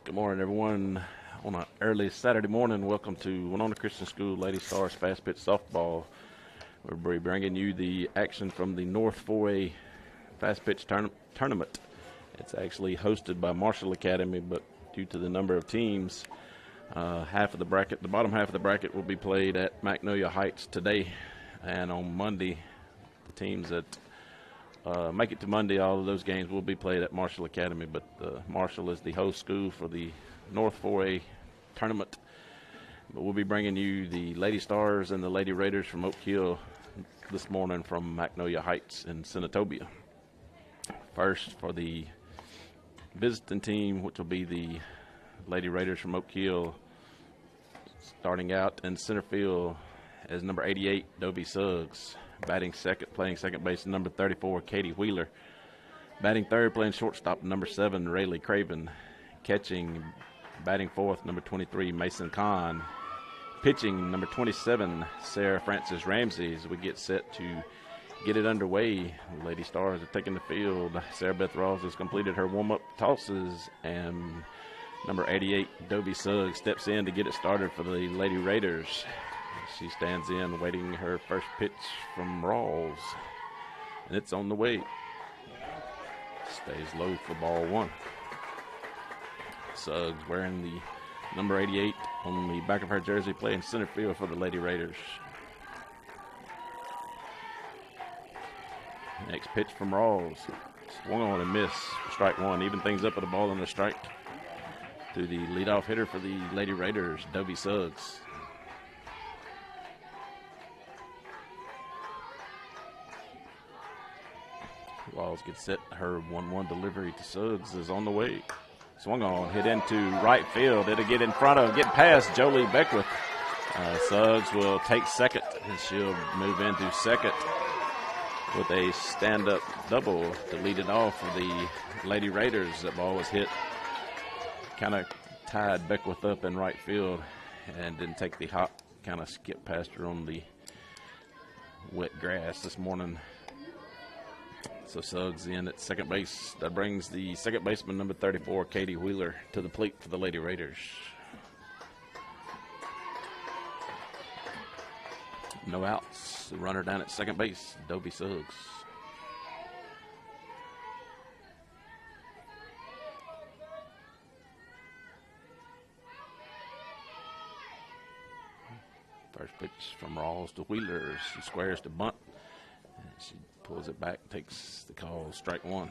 Good morning, everyone. On an early Saturday morning, welcome to Winona Christian School Lady Stars Fast Pitch Softball. We'll be bringing you the action from the North 4A Fast Pitch Tournament. It's actually hosted by Marshall Academy, but due to the number of teams, the bottom half of the bracket will be played at Magnolia Heights today. And on Monday, the teams that make it to Monday, all of those games will be played at Marshall Academy, but Marshall is the host school for the North 4A tournament. But we'll be bringing you the Lady Stars and the Lady Raiders from Oak Hill this morning from Magnolia Heights in Senatobia. First, for the visiting team, which will be the Lady Raiders from Oak Hill, starting out in center field as number 88, Dobie Suggs. Batting second, playing second base, number 34, Katie Wheeler. Batting third, playing shortstop, number 7, Rayleigh Craven. Catching, batting fourth, number 23, Mason Kahn. Pitching, number 27, Sarah Francis Ramsey. As we get set to get it underway, the Lady Stars are taking the field. Sarah Beth Rawls has completed her warm-up tosses, and number 88, Dobie Suggs, steps in to get it started for the Lady Raiders. She stands in, waiting her first pitch from Rawls, and it's on the way. Stays low for ball one. Suggs wearing the number 88 on the back of her jersey, playing center field for the Lady Raiders. Next pitch from Rawls. Swung on and missed for strike one. Even things up with a ball and a strike to the leadoff hitter for the Lady Raiders, Dobie Suggs. Rawls gets set. Her 1-1 delivery to Suggs is on the way. Swung on, hit into right field. It'll get in front of, get past Jolie Beckwith. Suggs will take second, and she'll move into second with a stand-up double to lead it off for the Lady Raiders. That ball was hit, kind of tied Beckwith up in right field and didn't take the hop, kind of skipped past her on the wet grass this morning. So Suggs in at second base. That brings the second baseman, number 34, Katie Wheeler, to the plate for the Lady Raiders. No outs. The runner down at second base, Dobie Suggs. First pitch from Rawls to Wheeler. She squares to bunt. And she pulls it back, takes the call, strike one.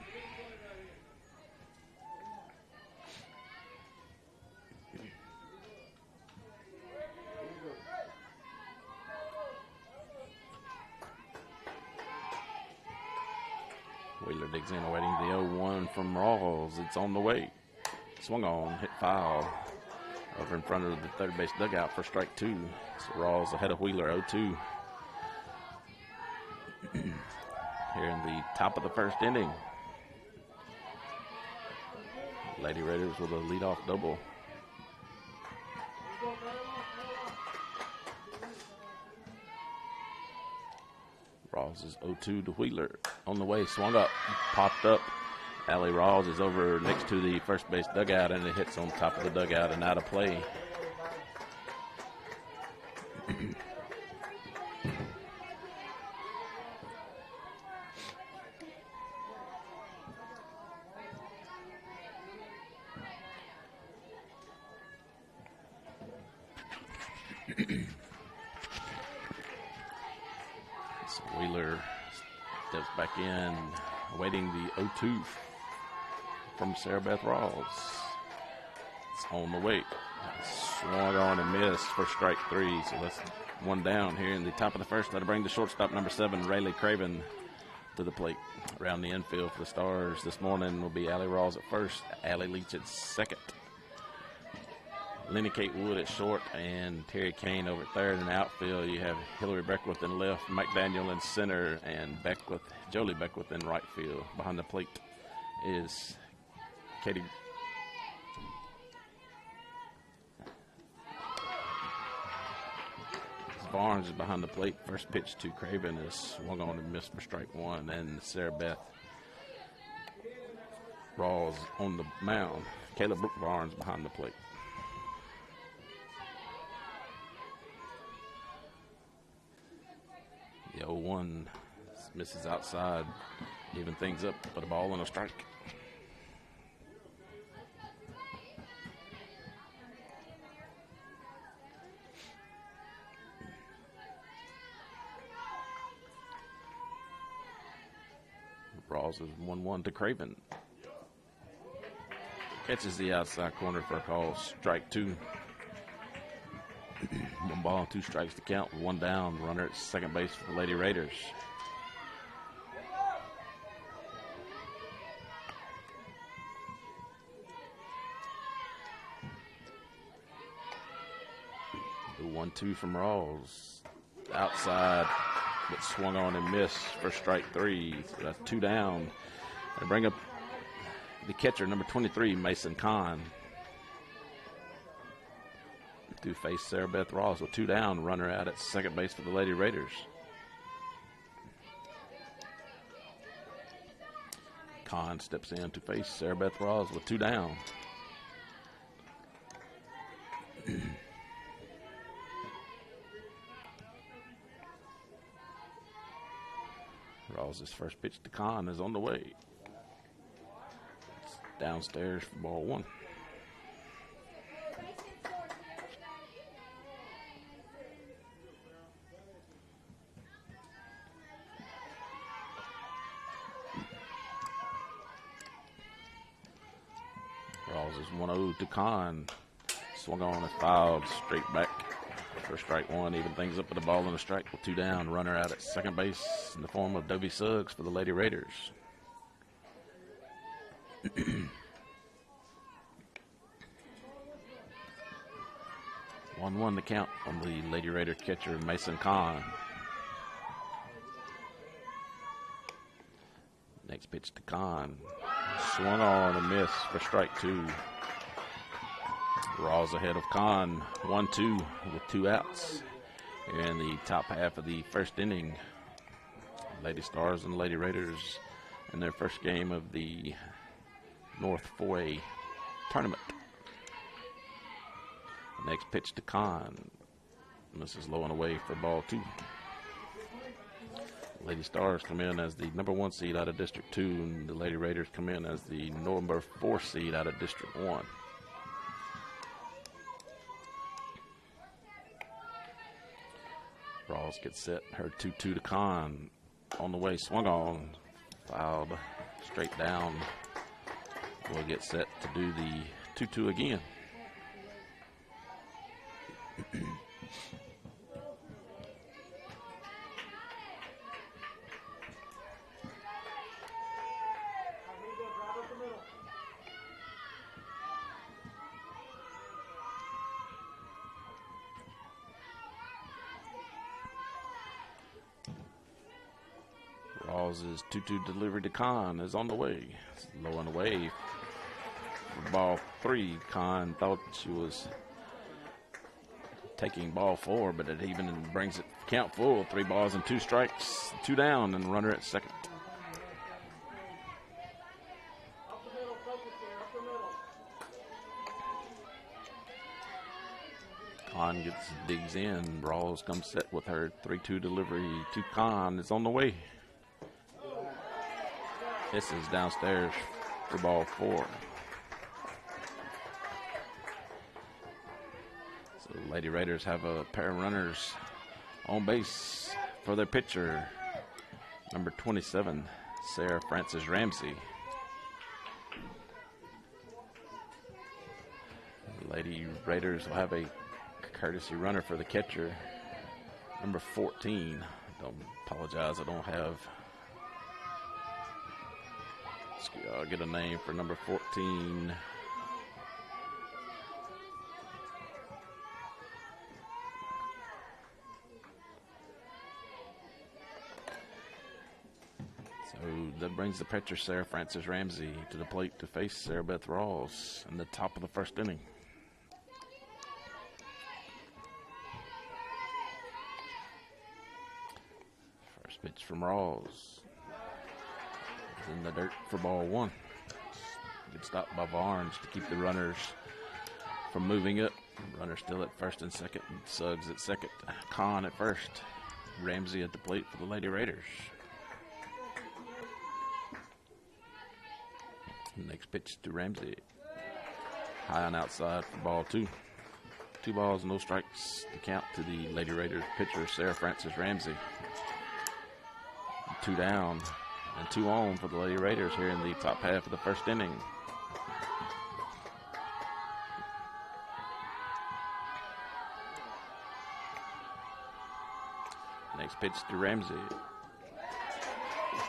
Wheeler digs in, awaiting the 0-1 from Rawls. It's on the way. Swung on, hit foul over in front of the third base dugout for strike two. So Rawls ahead of Wheeler, 0-2. Here in the top of the first inning. Lady Raiders with a leadoff double. Rawls is 0-2 to Wheeler. On the way, swung up, popped up. Allie Rawls is over next to the first base dugout, and it hits on top of the dugout and out of play. So Wheeler steps back in, awaiting the 0-2 from Sarah Beth Rawls. It's on the way. Swung on and missed for strike three. So that's one down here in the top of the first. That'll bring the shortstop, number 7, Rayleigh Craven, to the plate. Around the infield for the Stars this morning will be Allie Rawls at first, Allie Leach at second, Lenny Kate Wood at short, and Terry Kane over at third. In the outfield, you have Hillary Beckwith in left, Mike Daniel in center, and Jolie Beckwith in right field. Behind the plate is Katie Barnes is behind the plate. First pitch to Craven is swung on and missed for strike one, and Sarah Beth Rawls on the mound. Caleb Brook Barnes behind the plate. The 0-1 misses outside, even things up, but a ball and a strike. Rawls is 1-1 to Craven. Catches the outside corner for a call. Strike two. 1 ball, 2 strikes to count. 1 down. Runner at second base for the Lady Raiders. The 1-2 from Rawls. Outside, but swung on and missed for strike 3. So that's 2 down. They bring up the catcher, number 23, Mason Kahn, to face Sarah Beth Rawls with 2 down. Runner out at second base for the Lady Raiders. Kahn steps in to face Sarah Beth Rawls with 2 down. Rawls' first pitch to Kahn is on the way. It's downstairs for ball 1. Rawls is 1-0 to Kahn. Swung on and fouled straight back for strike 1. Even things up with a ball and a strike with 2 down. Runner out at second base in the form of Dovey Suggs for the Lady Raiders. 1-1 the count on the Lady Raider catcher, Mason Kahn. Next pitch to Kahn. Swung on and missed for strike 2. Rawls ahead of Kahn, 1-2 with 2 outs in the top half of the first inning. Lady Stars and Lady Raiders in their first game of the North 4A tournament. Next pitch to Kahn. This is low and away for ball 2. Lady Stars come in as the number 1 seed out of District 2, and the Lady Raiders come in as the number 4 seed out of District 1. Rawls gets set. Her 2-2 to Kahn. On the way, swung on. Fouled straight down. Will get set to do the 2-2 again. Rawls' 2-2 delivery to Kahn is on the way. It's low and away for ball 3. Kahn thought she was taking ball 4, but it even brings it count full. 3 balls and 2 strikes, 2 down, and runner at second. Kahn digs in. Rawls comes set with her 3-2 delivery to Kahn. It's on the way. This is downstairs for ball 4. So the Lady Raiders have a pair of runners on base for their pitcher, number 27, Sarah Frances Ramsey. The Lady Raiders will have a courtesy runner for the catcher, number 14. Don't apologize, I don't have. I'll get a name for number 14. So that brings the pitcher, Sarah Frances Ramsey, to the plate to face Sarah Beth Rawls in the top of the first inning. First pitch from Rawls. In the dirt for ball 1. Good stop by Barnes to keep the runners from moving up. Runner still at first and second. Suggs at second. Kahn at first. Ramsey at the plate for the Lady Raiders. Next pitch to Ramsey. High on outside for ball two. 2 balls, no strikes to count to the Lady Raiders pitcher, Sarah Francis Ramsey. 2 down and 2 on for the Lady Raiders here in the top half of the first inning. Next pitch to Ramsey.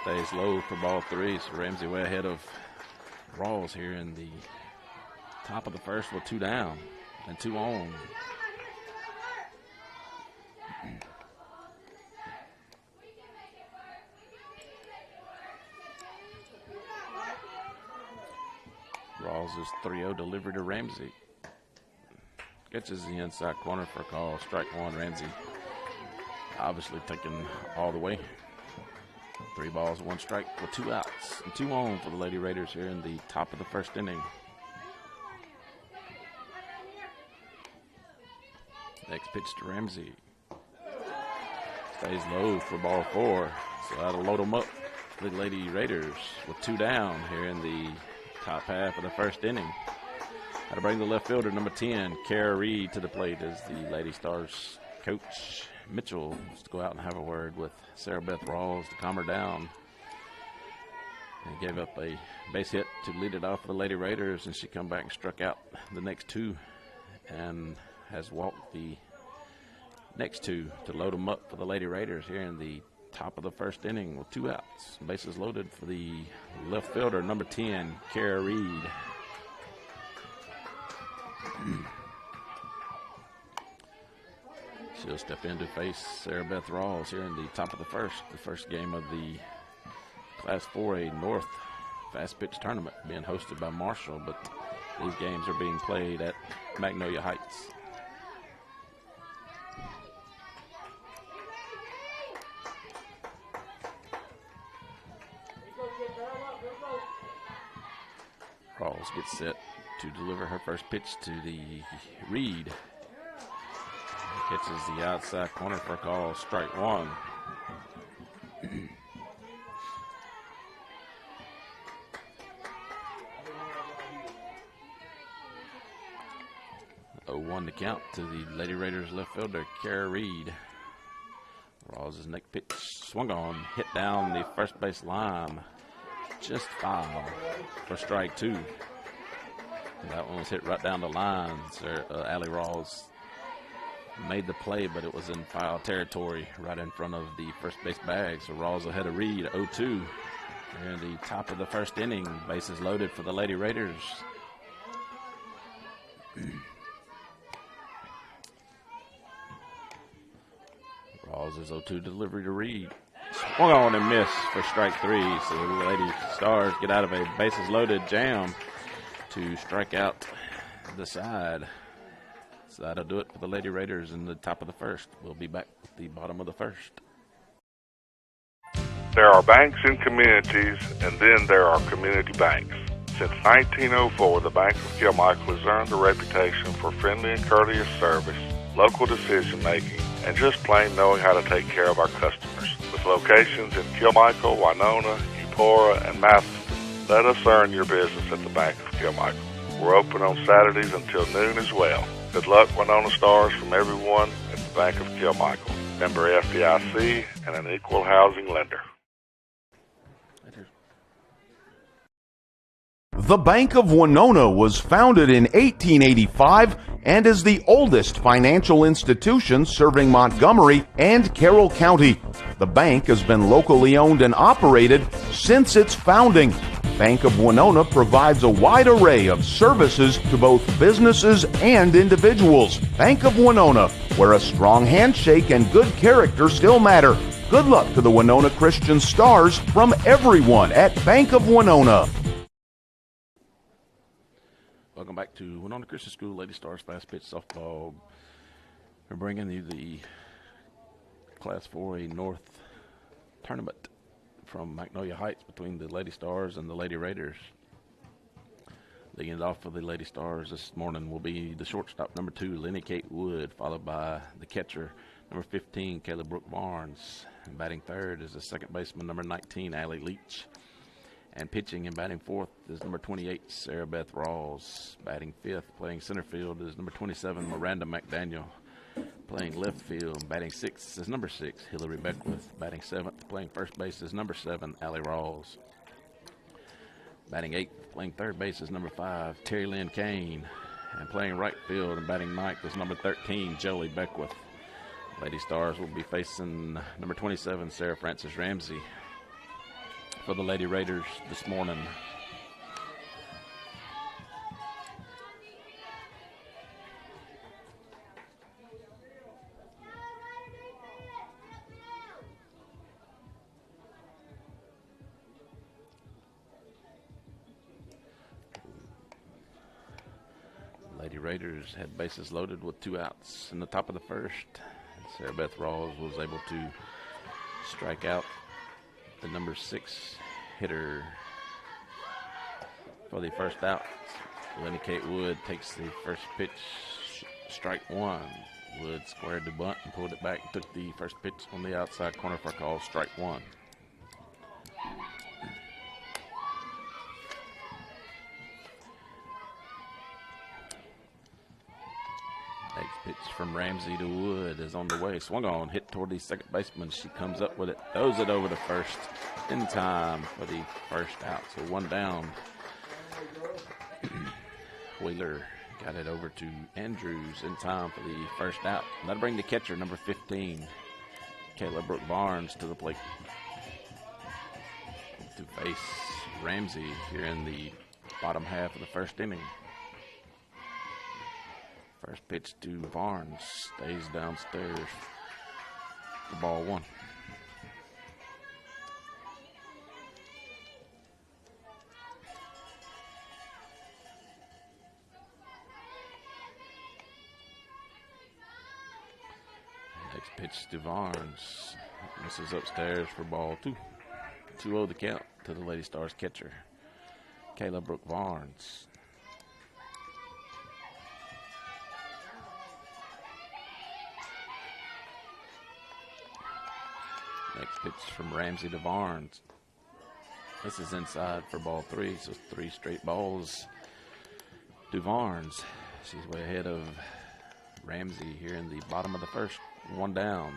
Stays low for ball 3, so Ramsey way ahead of Rawls here in the top of the first with 2 down and 2 on. Rawls' 3-0 delivery to Ramsey. Catches the inside corner for a call. Strike 1. Ramsey obviously taking all the way. 3 balls, 1 strike with 2 outs and 2 on for the Lady Raiders here in the top of the first inning. Next pitch to Ramsey. Stays low for ball 4. So that'll load them up for the Lady Raiders with 2 down here in the top half of the first inning. Got to bring the left fielder, number 10, Kara Reed, to the plate as the Lady Stars coach Mitchell wants to go out and have a word with Sarah Beth Rawls to calm her down. And gave up a base hit to lead it off for the Lady Raiders, and she come back and struck out the next 2 and has walked the next 2 to load them up for the Lady Raiders here in the top of the first inning with 2 outs. Bases loaded for the left fielder, number 10, Kara Reed. She'll step in to face Sarah Beth Rawls here in the top of the first game of the Class 4A North Fast Pitch Tournament being hosted by Marshall, but these games are being played at Magnolia Heights. Rawls gets set to deliver her first pitch to the Reed. Catches the outside corner for a call, strike 1. 0-1 to count to the Lady Raiders left fielder, Kara Reed. Rawls' next pitch swung on, hit down the first base line. Just foul for strike 2. That one was hit right down the line. Allie Rawls made the play, but it was in foul territory right in front of the first base bag. So Rawls ahead of Reed, 0-2. Here in the top of the first inning, bases loaded for the Lady Raiders. Rawls' 0-2 delivery to Reed. Swung on and missed for strike 3. So the Lady Stars get out of a bases loaded jam to strike out the side. So that'll do it for the Lady Raiders in the top of the first. We'll be back at the bottom of the first. There are banks in communities, and then there are community banks. Since 1904, the Bank of Kilmichael has earned a reputation for friendly and courteous service, local decision-making, and just plain knowing how to take care of our customers. With locations in Kilmichael, Winona, Eupora, and Matheson, let us earn your business at the Bank of Kilmichael. We're open on Saturdays until noon as well. Good luck, Winona Stars, from everyone at the Bank of Kilmichael. Member FDIC and an equal housing lender. The Bank of Winona was founded in 1885 and is the oldest financial institution serving Montgomery and Carroll County. The bank has been locally owned and operated since its founding. Bank of Winona provides a wide array of services to both businesses and individuals. Bank of Winona, where a strong handshake and good character still matter. Good luck to the Winona Christian Stars from everyone at Bank of Winona. Welcome back to Winona Christian School Lady Stars Fast Pitch Softball. We're bringing you the Class 4A North Tournament from Magnolia Heights between the Lady Stars and the Lady Raiders. Leading it off for the Lady Stars this morning will be the shortstop, number 2, Lenny Kate Wood, followed by the catcher, number 15, Kayla Brooke Barnes. And batting third is the second baseman, number 19, Allie Leach. And pitching and batting fourth is number 28, Sarah Beth Rawls. Batting fifth, playing center field, is number 27, Miranda McDaniel. Playing left field, batting sixth is number 6, Hillary Beckwith. Batting seventh, playing first base is number 7, Allie Rawls. Batting eighth, playing third base is number 5, Terry Lynn Kane. And playing right field and batting ninth is number 13, Jolie Beckwith. Lady Stars will be facing number 27, Sarah Frances Ramsey. For the Lady Raiders this morning, Lady Raiders had bases loaded with 2 outs in the top of the first. Sarah Beth Rawls was able to strike out the number 6 hitter for the first out. Lenny Kate Wood takes the first pitch, strike 1. Wood squared the bunt and pulled it back, took the first pitch on the outside corner for a call, strike 1. Next pitch from Ramsey to Wood is on the way. Swung on, hit toward the second baseman. She comes up with it, throws it over to first in time for the first out. So 1 down. Wheeler got it over to Andrews in time for the first out. That'll bring the catcher, number 15, Kayla Brooke Barnes, to the plate to face Ramsey here in the bottom half of the first inning. First pitch to Barnes, stays downstairs for ball 1. Next pitch to Barnes, misses upstairs for ball 2. 2-0 the count to the Lady Stars catcher, Kayla Brooke Barnes. Next pitch from Ramsey to Barnes. This is inside for ball 3, so 3 straight balls to Barnes. She's way ahead of Ramsey here in the bottom of the first. 1 down.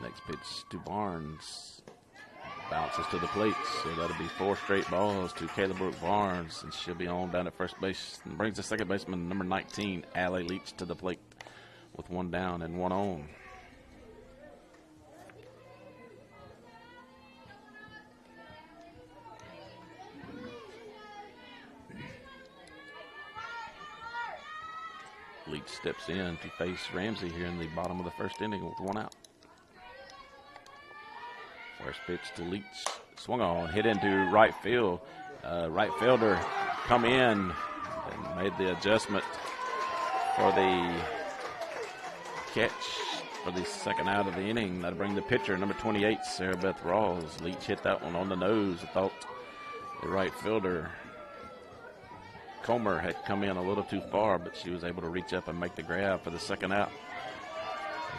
Next pitch to Barnes. Bounces to the plate, so that'll be 4 straight balls to Kayla Brooke Barnes, and she'll be on down at first base. And brings the second baseman, number 19, Allie Leach, to the plate with 1 down and 1 on. Leach steps in to face Ramsey here in the bottom of the first inning with 1 out. First pitch to Leach, swung on, hit into right field. Right fielder come in and made the adjustment for the catch for the second out of the inning. That'll bring the pitcher, number 28, Sarah Beth Rawls. Leach hit that one on the nose. I thought the right fielder, Comer, had come in a little too far, but she was able to reach up and make the grab for the second out.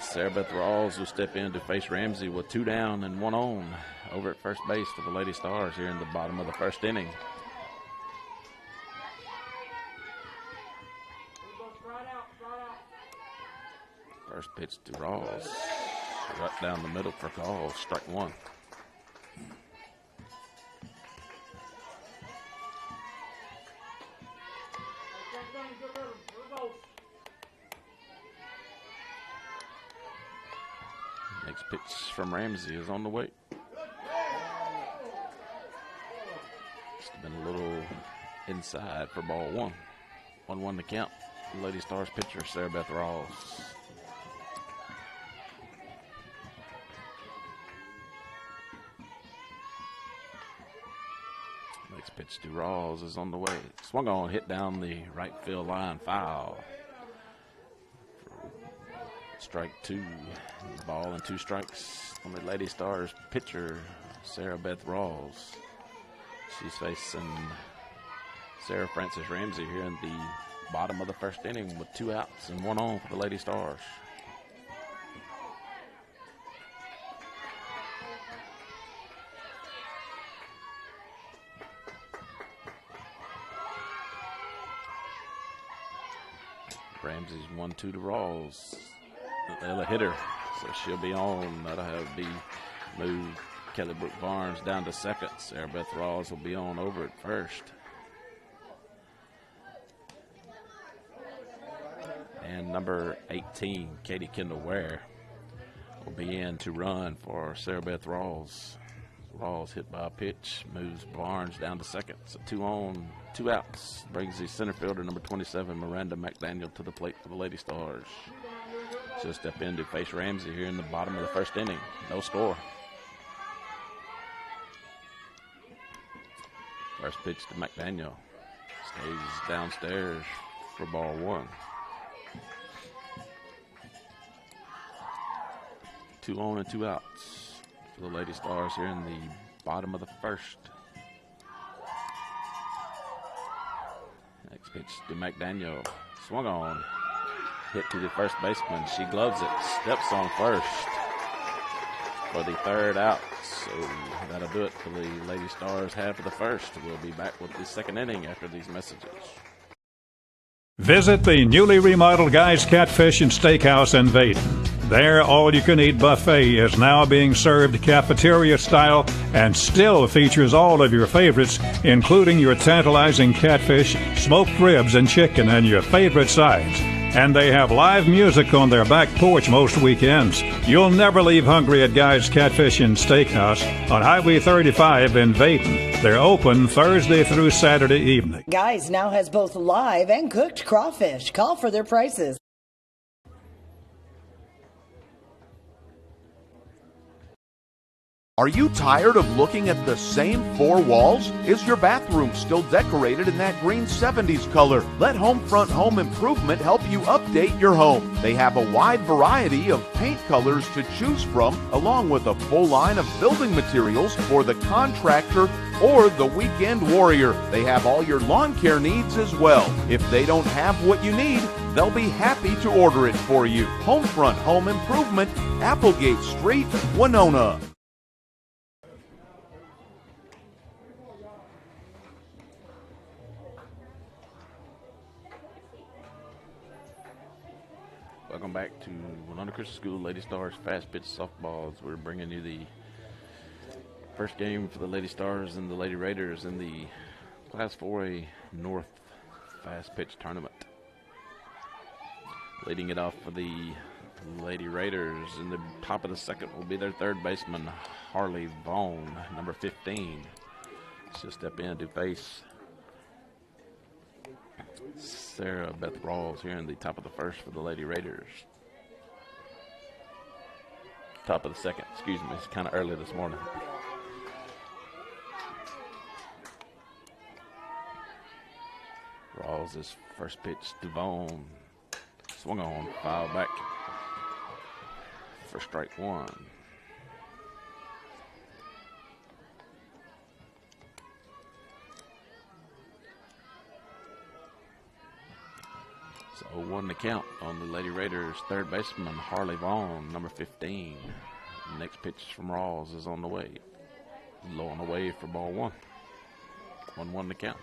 Sarah Beth Rawls will step in to face Ramsey with 2 down and 1 on over at first base for the Lady Stars here in the bottom of the first inning. First pitch to Rawls, right down the middle for call, strike 1. Next pitch from Ramsey is on the way. It's been a little inside for ball 1. 1-1 to count. The Lady Stars pitcher, Sarah Beth Rawls. Next pitch to Rawls is on the way. Swung on, hit down the right field line, foul. Strike two. Ball and 2 strikes on the Lady Stars pitcher, Sarah Beth Rawls. She's facing Sarah Frances Ramsey here in the bottom of the first inning with 2 outs and 1 on for the Lady Stars. Ramsey's 1-2 to Rawls. They'll hit her, so she'll be on. That'll be moved Kelly Brooke Barnes down to second. Sarah Beth Rawls will be on over at first. And number 18, Katie Kendall Ware, will be in to run for Sarah Beth Rawls. Rawls hit by a pitch, moves Barnes down to second. So 2 on, 2 outs. Brings the center fielder, number 27, Miranda McDaniel, to the plate for the Lady Stars. She'll step in to face Ramsey here in the bottom of the first inning. No score. First pitch to McDaniel. Stays downstairs for ball 1. 2 on and 2 outs for the Lady Stars here in the bottom of the first. Next pitch to McDaniel. Swung on. Hit to the first baseman. She gloves it. Steps on first for the 3rd out. So that'll do it for the Lady Stars half of the first. We'll be back with the 2nd inning after these messages. Visit the newly remodeled Guy's Catfish and Steakhouse in Vaden. Their all-you-can-eat buffet is now being served cafeteria style and still features all of your favorites, including your tantalizing catfish, smoked ribs, and chicken, and your favorite sides. And they have live music on their back porch most weekends. You'll never leave hungry at Guy's Catfish and Steakhouse on Highway 35 in Vaden. They're open Thursday through Saturday evening. Guy's now has both live and cooked crawfish. Call for their prices. Are you tired of looking at the same 4 walls? Is your bathroom still decorated in that green 70s color? Let Homefront Home Improvement help you update your home. They have a wide variety of paint colors to choose from, along with a full line of building materials for the contractor or the weekend warrior. They have all your lawn care needs as well. If they don't have what you need, they'll be happy to order it for you. Homefront Home Improvement, Applegate Street, Winona. Welcome back to Winona Christian School Lady Stars Fast Pitch Softballs. We're bringing you the first game for the Lady Stars and the Lady Raiders in the Class 4A North Fast Pitch Tournament. Leading it off for the Lady Raiders in the top of the second will be their 3rd baseman, Harley Vaughn, number 15. She'll step in to face Sarah Beth Rawls here in the top of the first for the Lady Raiders. Top of the second, excuse me. It's kind of early this morning. Rawls' first pitch to Vaughn. Swung on, foul back for strike 1. So 0-1 to count on the Lady Raiders' 3rd baseman, Harley Vaughn, number 15. Next pitch from Rawls is on the way. Low on the way for ball 1. 1-1 to count.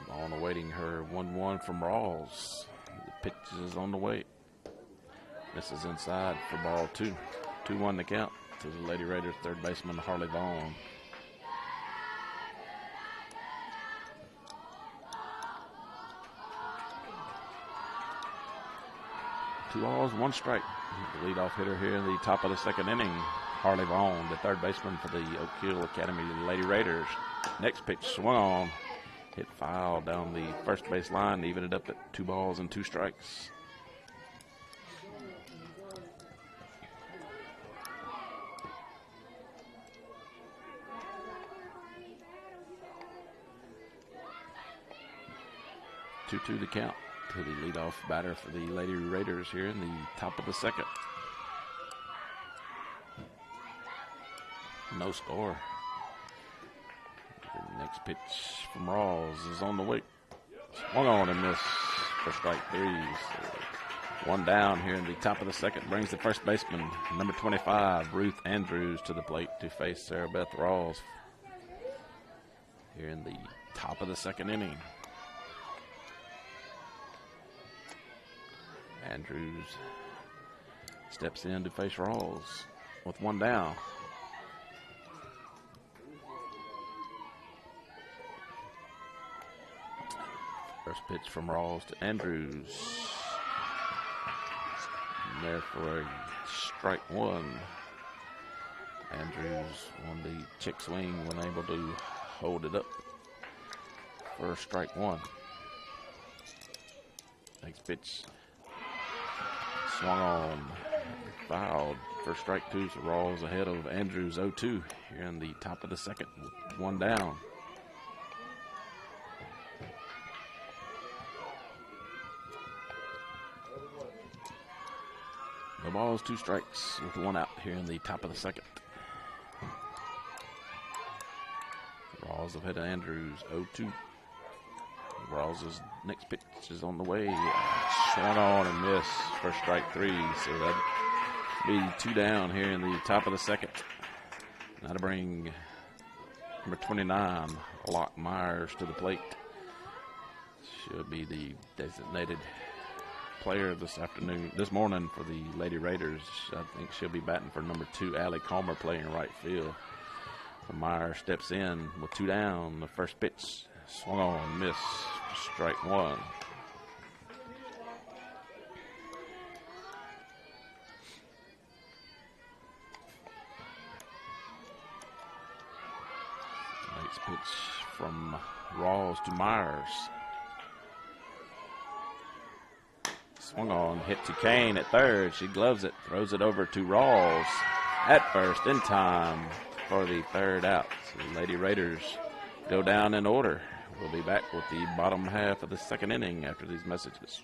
Vaughn awaiting her 1-1 from Rawls. The pitch is on the way. This is inside for ball 2. 2-1 to count to the Lady Raiders' 3rd baseman, Harley Vaughn. Two balls, 1 strike. The leadoff hitter here in the top of the 2nd inning, Harley Vaughn, the 3rd baseman for the Oak Hill Academy Lady Raiders. Next pitch swung on, hit foul down the first base line to even it up at 2 balls and 2 strikes. Two the count to the leadoff batter for the Lady Raiders here in the top of the second. No score. The next pitch from Rawls is on the way. Swung on and missed for strike 3. So 1 down here in the top of the second brings the first baseman, number 25, Ruth Andrews, to the plate to face Sarah Beth Rawls here in the top of the second inning. Andrews steps in to face Rawls with 1 down. First pitch from Rawls to Andrews. And there for a strike 1. Andrews on the check swing, unable to hold it up for strike 1. Next pitch. Swung on, fouled for strike 2, so Rawls ahead of Andrews 0-2 here in the top of the second with 1 down. No balls, 2 strikes with 1 out here in the top of the second. Rawls ahead of Andrews 0-2. Rawls' next pitch is on the way. Swung on and missed for strike 3. So that'd be 2 down here in the top of the second. Now to bring number 29, Locke Myers, to the plate. Should be the designated player this morning for the Lady Raiders. I think she'll be batting for number 2, Allie Calmer, playing right field. So Myers steps in with 2 down. The first pitch swung on, miss, strike 1. Next pitch from Rawls to Myers. Swung on, hit to Kane at third. She gloves it, throws it over to Rawls at first in time for the 3rd out. So the Lady Raiders go down in order. We'll be back with the bottom half of the second inning after these messages.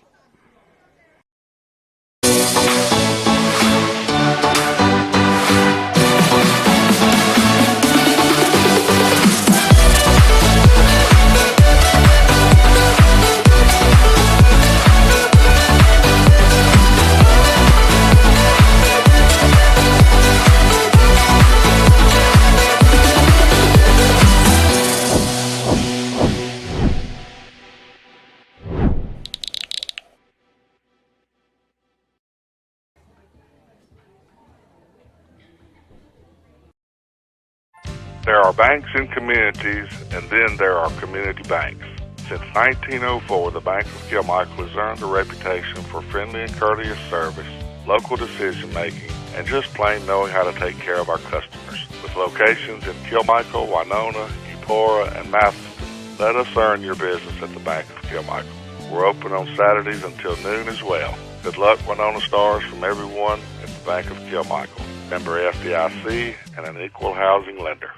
There are banks in communities, and then there are community banks. Since 1904, the Bank of Kilmichael has earned a reputation for friendly and courteous service, local decision-making, and just plain knowing how to take care of our customers. With locations in Kilmichael, Winona, Eupora, and Matheson, let us earn your business at the Bank of Kilmichael. We're open on Saturdays until noon as well. Good luck, Winona Stars, from everyone at the Bank of Kilmichael. Member FDIC and an equal housing lender.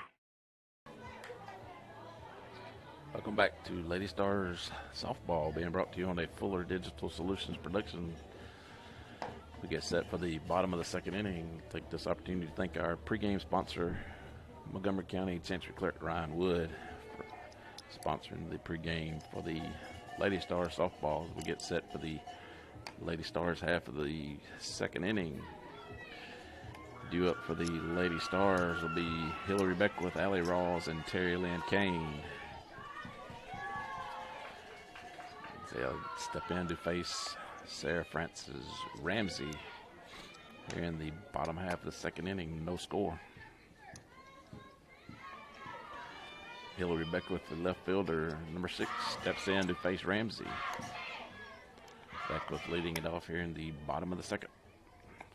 Welcome back to Lady Stars Softball, being brought to you on a Fuller Digital Solutions production. We get set for the bottom of the second inning. Take this opportunity to thank our pregame sponsor, Montgomery County Chancery Clerk Ryan Wood, for sponsoring the pregame for the Lady Stars Softball. We get set for the Lady Stars half of the second inning. Due up for the Lady Stars will be Hillary Beckwith, Allie Rawls, and Terry Lynn Kane. They'll step in to face Sarah Francis Ramsey here in the bottom half of the second inning. No score. Hillary Beckwith, the left fielder, number 6, steps in to face Ramsey. Beckwith leading it off here in the bottom of the second.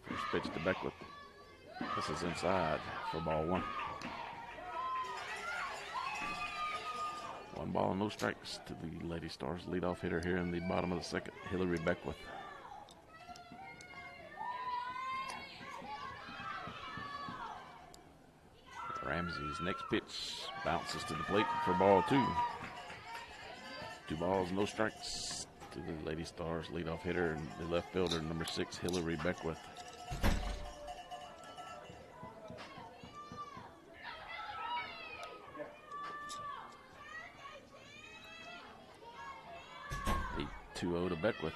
First pitch to Beckwith. This is inside for ball 1. One ball and no strikes to the Lady Stars leadoff hitter here in the bottom of the second, Hillary Beckwith. Ramsey's next pitch bounces to the plate for ball two. 2 balls, no strikes to the Lady Stars leadoff hitter and the left fielder, number 6, Hillary Beckwith. The 2-0 to Beckwith.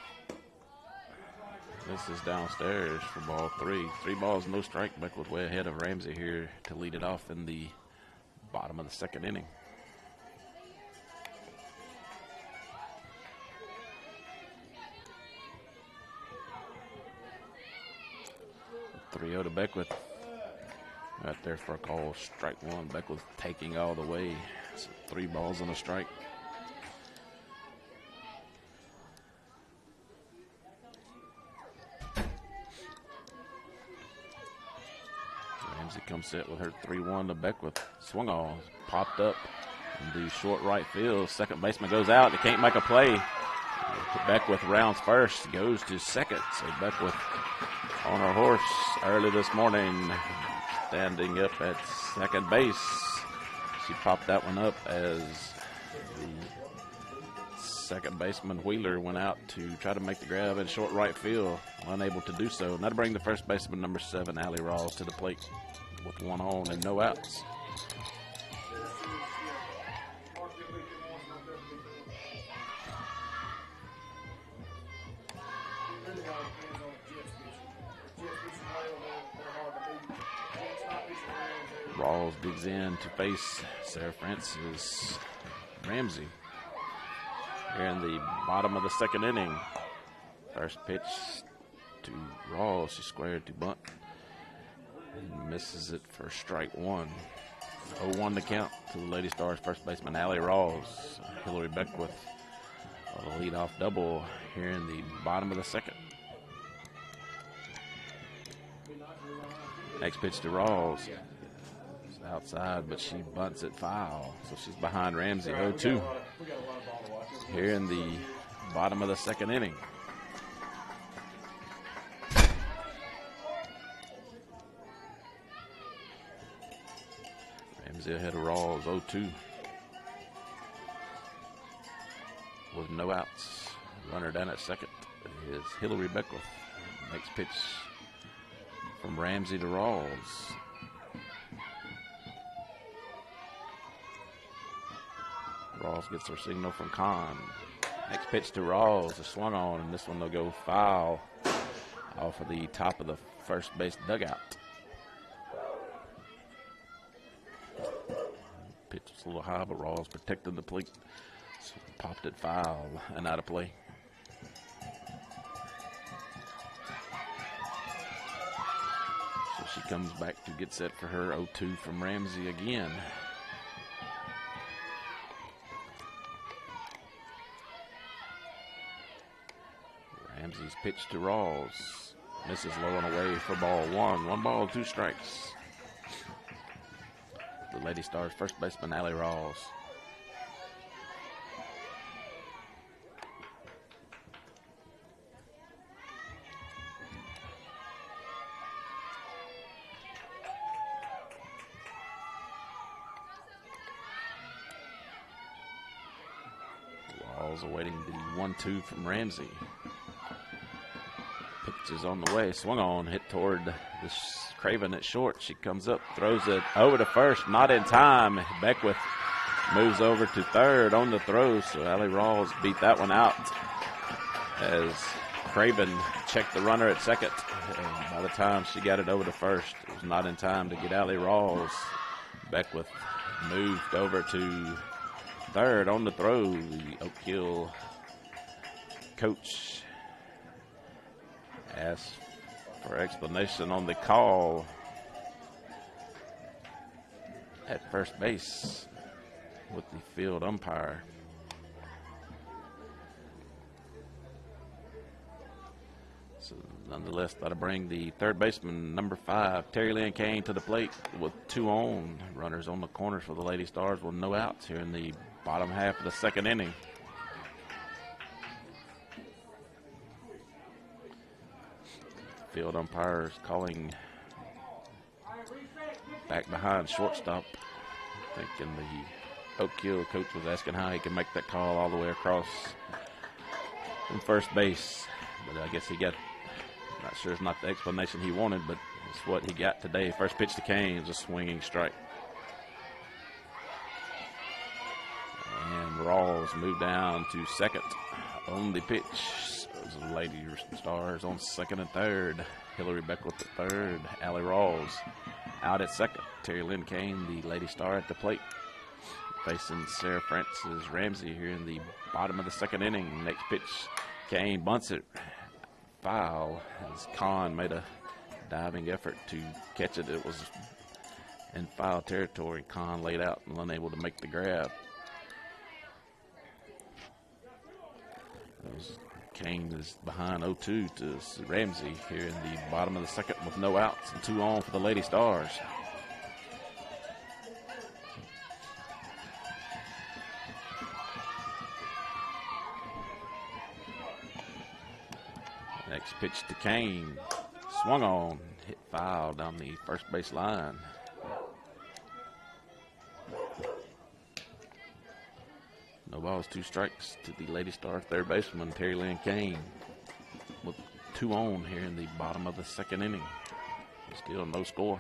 This is downstairs for ball 3. 3 balls, no strike. Beckwith way ahead of Ramsey here to lead it off in the bottom of the second inning. 3-0 to Beckwith. Right there for a call, strike 1. Beckwith taking all the way. So 3 balls and a strike. Ramsey comes set with her 3-1 to Beckwith. Swung on, popped up in the short right field. Second baseman goes out. They can't make a play. Beckwith rounds first, goes to second. So Beckwith on her horse early this morning, standing up at second base. She popped that one up as the second baseman Wheeler went out to try to make the grab in short right field, unable to do so. Now to bring the first baseman, number 7, Allie Rawls, to the plate with 1 on and no outs. Rawls digs in to face Sarah Francis Ramsey here in the bottom of the second inning. First pitch to Rawls. She squared to bunt and misses it for strike 1. 0-1 to count to the Lady Stars first baseman Allie Rawls. Hillary Beckwith on a leadoff double here in the bottom of the second. Next pitch to Rawls. Outside, but she bunts it foul. So she's behind Ramsey, 0-2 here in the bottom of the second inning. Ramsey ahead of Rawls, 0-2 with no outs. Runner down at second is Hillary Beckwith. Next pitch from Ramsey to Rawls. Rawls gets her signal from Kahn. Next pitch to Rawls, a swung on, and this one will go foul off of the top of the first base dugout. Pitch was a little high, but Rawls protected the plate. So popped it foul and out of play. So she comes back to get set for her 0-2 from Ramsey again. Ramsey's pitch to Rawls. Misses low and away for ball 1. 1 ball, 2 strikes. The Lady Stars first baseman, Allie Rawls. Rawls awaiting the 1-2 from Ramsey. Pitch is on the way, swung on, hit toward this Craven at short. She comes up, throws it over to first, not in time. Beckwith moves over to third on the throw, so Allie Rawls beat that one out as Craven checked the runner at second. And by the time she got it over to first, it was not in time to get Allie Rawls. Beckwith moved over to third on the throw. The Oak Hill coach asked for explanation on the call at first base with the field umpire. So nonetheless, that'll bring the third baseman, number 5, Terry Lynn Kane, to the plate with 2 on. Runners on the corners for the Lady Stars with no outs here in the bottom half of the second inning. Field umpires calling back behind shortstop. Thinking the Oak Hill coach was asking how he can make that call all the way across from first base. But I guess he got, not sure it's not the explanation he wanted, but it's what he got today. First pitch to Kane is a swinging strike. And Rawls moved down to second on the pitch. The Lady Stars on second and third. Hillary Beckwith at third. Allie Rawls out at second. Terry Lynn Kane, the Lady Star, at the plate. Facing Sarah Francis Ramsey here in the bottom of the second inning. Next pitch, Kane bunts it. Foul as Kahn made a diving effort to catch it. It was in foul territory. Kahn laid out and unable to make the grab. Kane is behind 0-2 to Ramsey here in the bottom of the second with no outs and 2 on for the Lady Stars. Next pitch to Kane. Swung on, hit foul down the first base line. No balls, 2 strikes to the Lady Star third baseman, Terry Lynn Kane, with 2 on here in the bottom of the second inning. Still no score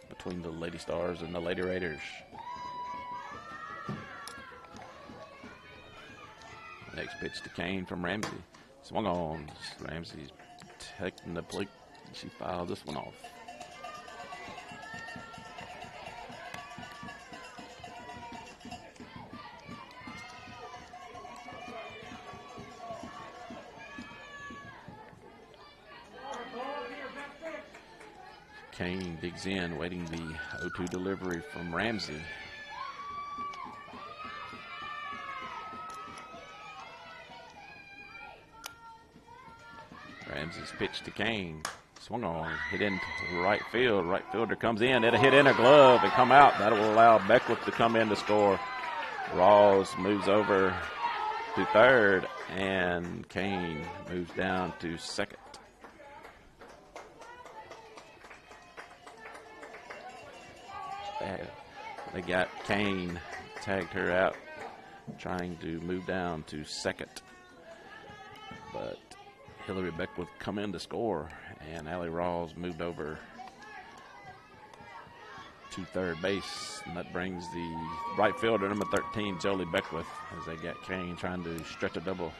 between the Lady Stars and the Lady Raiders. Next pitch to Kane from Ramsey. Swung on. Ramsey's taking the plate. She fouled this one off. Kane digs in, waiting the 0-2 delivery from Ramsey. Ramsey's pitch to Kane. Swung on, hit into right field. Right fielder comes in. It'll hit in a glove and come out. That will allow Beckwith to come in to score. Rawls moves over to third, and Kane moves down to second. They got Kane, tagged her out, trying to move down to second. But Hillary Beckwith come in to score, and Allie Rawls moved over to third base. And that brings the right fielder, number 13, Jolie Beckwith, as they got Kane trying to stretch a double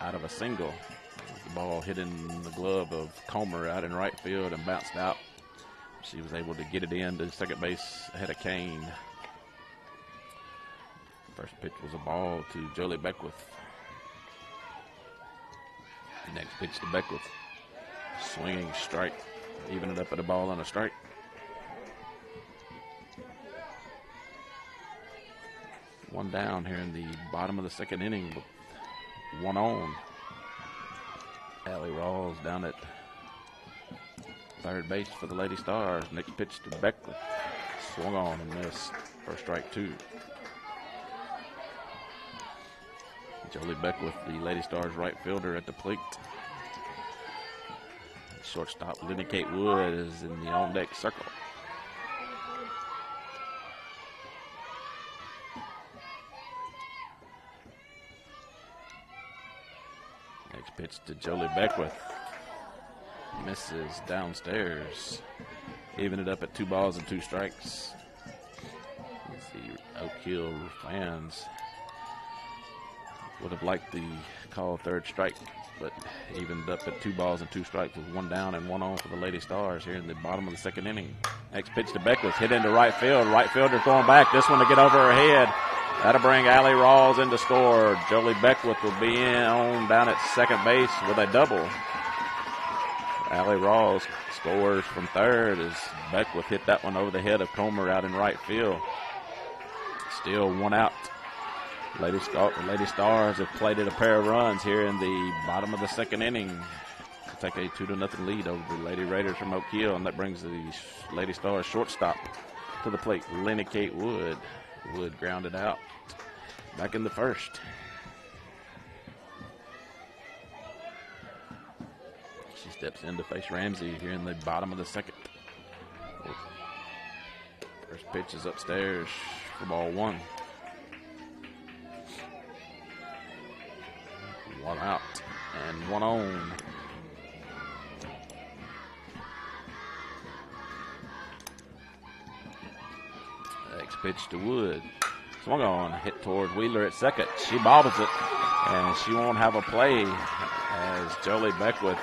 out of a single. The ball hit in the glove of Comer out in right field and bounced out. She was able to get it in to second base ahead of Kane. First pitch was a ball to Jolie Beckwith. Next pitch to Beckwith. Swinging strike. Even it up at a ball and a strike. One down here in the bottom of the second inning with 1 on. Allie Rawls down at third base for the Lady Stars. Next pitch to Beckwith. Swung on and missed. First strike 2. Jolie Beckwith, the Lady Stars right fielder, at the plate. Shortstop Lenny Kate Wood is in the on-deck circle. Next pitch to Jolie Beckwith. Misses downstairs. Even it up at 2 balls and 2 strikes. The Oak Hill fans would have liked the call third strike, but evened up at 2 balls and 2 strikes with 1 down and 1 on for the Lady Stars here in the bottom of the second inning. Next pitch to Beckwith, hit into right field. Right fielder going back. This one to get over her head. That'll bring Allie Rawls in to score. Jolie Beckwith will be on down at second base with a double. Allie Rawls scores from third as Beckwith hit that one over the head of Comer out in right field. Still 1 out. Lady Stars have plated a pair of runs here in the bottom of the second inning to take a 2-0 lead over the Lady Raiders from Oak Hill, and that brings the Lady Stars shortstop to the plate, Lenny Kate Wood. Wood grounded out. Back in the first. She steps in to face Ramsey here in the bottom of the second. First pitch is upstairs for ball one. One out and one on. Next pitch to Wood. Swung on, hit toward Wheeler at second. She bobbles it, and she won't have a play as Jolie Beckwith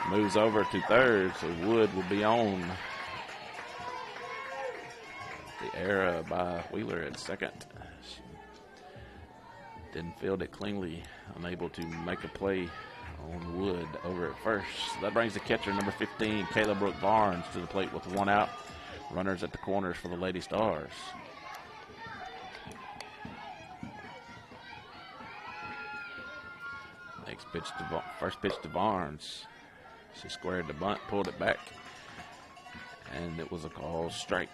moves over to third, so Wood will be on. The error by Wheeler at second. She didn't field it cleanly, unable to make a play on Wood over at first. So that brings the catcher, number 15, Kayla Brooke Barnes, to the plate with one out. Runners at the corners for the Lady Stars. Next pitch to first pitch to Barnes. She squared the bunt, pulled it back, and it was a called strike.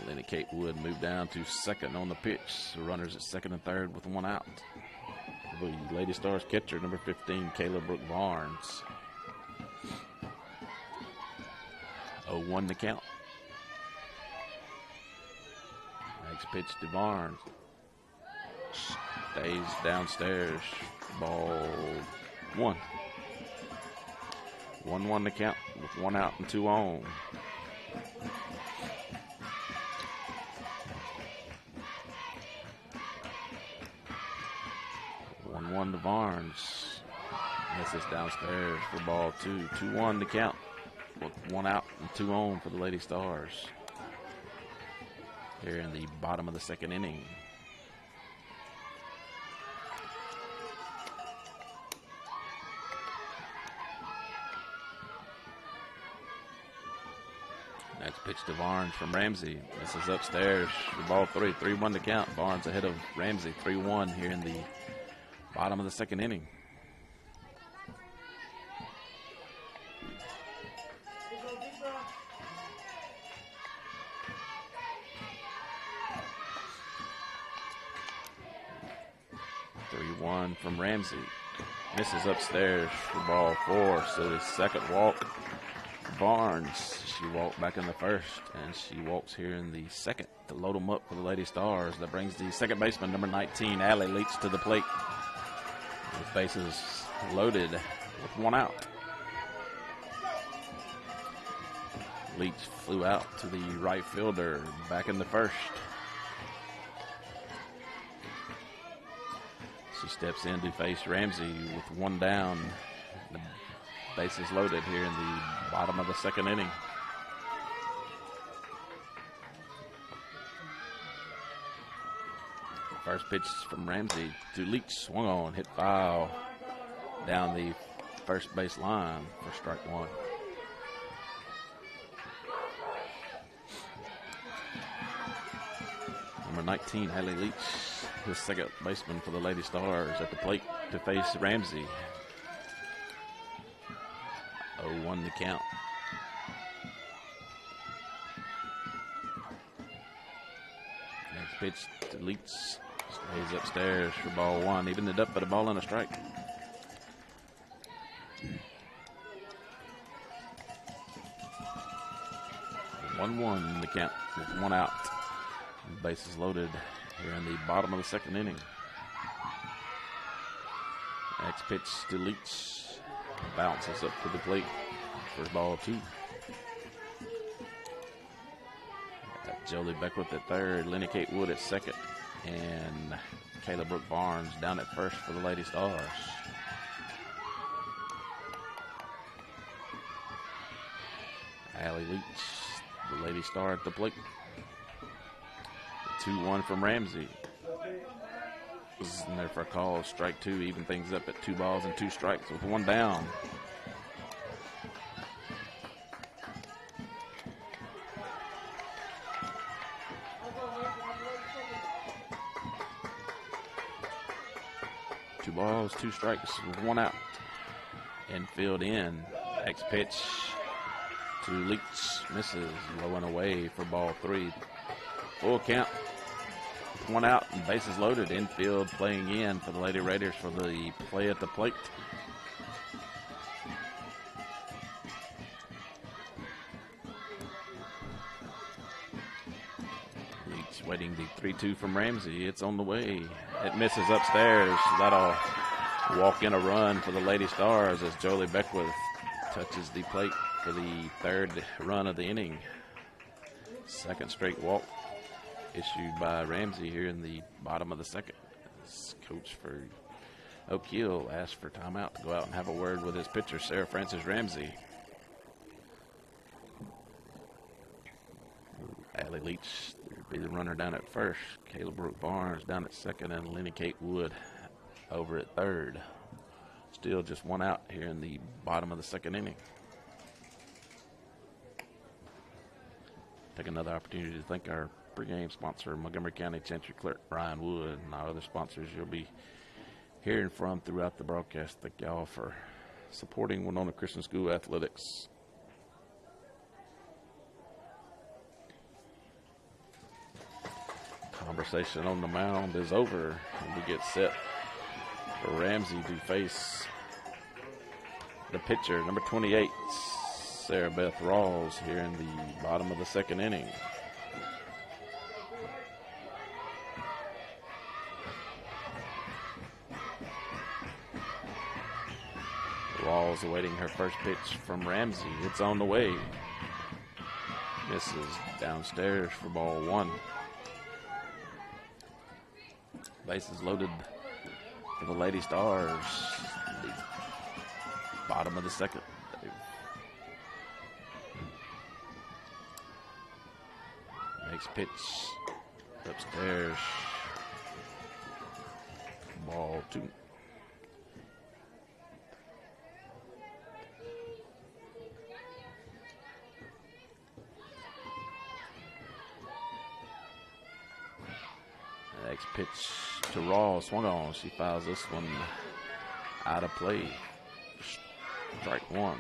Lenny Kate Wood moved down to second on the pitch. So runners at second and third with one out. The Lady Stars catcher, number 15, Kayla Brooke Barnes. 0-1 to count. Next pitch to Barnes. Stays downstairs. Ball one. 1-1 to count with one out and two on. One to Barnes. This is downstairs for ball two. 2-1 to count with one out and two on for the Lady Stars. Here in the bottom of the second inning. Next pitch to Barnes from Ramsey. This is upstairs for ball three. 3-1 to count. Barnes ahead of Ramsey. 3-1 here in the bottom of the second inning. From Ramsey. Misses upstairs for ball four. So the second walk. Barnes. She walked back in the first, and she walks here in the second to load them up for the Lady Stars. That brings the second baseman, number 19, Allie Leach, to the plate. With bases loaded with one out. Leach flew out to the right fielder, back in the first. She steps in to face Ramsey with one down. The bases loaded here in the bottom of the second inning. First pitch from Ramsey to Leach. Swung on, hit foul down the first base line for strike one. Number 19, Hallie Leach, the second baseman for the Lady Stars, at the plate to face Ramsey. 0-1 to count. Next pitch to Leach. Stays upstairs for ball one. Evened it up, but a ball and a strike. One to count with one out. Bases loaded here in the bottom of the second inning. Next pitch to Leach. Bounces up to the plate for ball two. Got Jolie Beckwith at third, Lenny Kate Wood at second, and Kayla Brooke Barnes down at first for the Lady Stars. Allie Leach, the Lady Star at the plate. 2-1 from Ramsey. Was in there for a call, strike two, even things up at 2 balls and 2 strikes with one down. Two balls, 2 strikes with one out. Infield in. Next pitch to Leach, misses, low and away for ball 3. Full count, one out and bases loaded. Infield playing in for the Lady Raiders for the play at the plate. Leach waiting the 3-2 from Ramsey. It's on the way. It misses upstairs. That'll walk in a run for the Lady Stars as Jolie Beckwith touches the plate for the 3rd run of the inning. 2nd straight walk issued by Ramsey here in the bottom of the 2nd. As coach for Oak Hill asked for timeout to go out and have a word with his pitcher, Sarah Francis Ramsey. Allie Leach will be the runner down at 1st. Kayla Brooke Barnes down at 2nd, and Lenny Kate Wood over at 3rd. Still just one out here in the bottom of the 2nd inning. Take another opportunity to thank our pregame sponsor, Montgomery County Chancery Clerk Brian Wood, and our other sponsors you'll be hearing from throughout the broadcast. Thank y'all for supporting Winona Christian School athletics. Conversation on the mound is over, and we get set for Ramsey to face the pitcher, number 28, Sarah Beth Rawls, here in the bottom of the 2nd inning. Rawls awaiting her first pitch from Ramsey. It's on the way. Misses downstairs for ball 1. Bases loaded for the Lady Stars. The bottom of the 2nd. Next pitch upstairs. Ball 2. Next pitch to Rawls, swung on. She fouls this one out of play. Strike 1.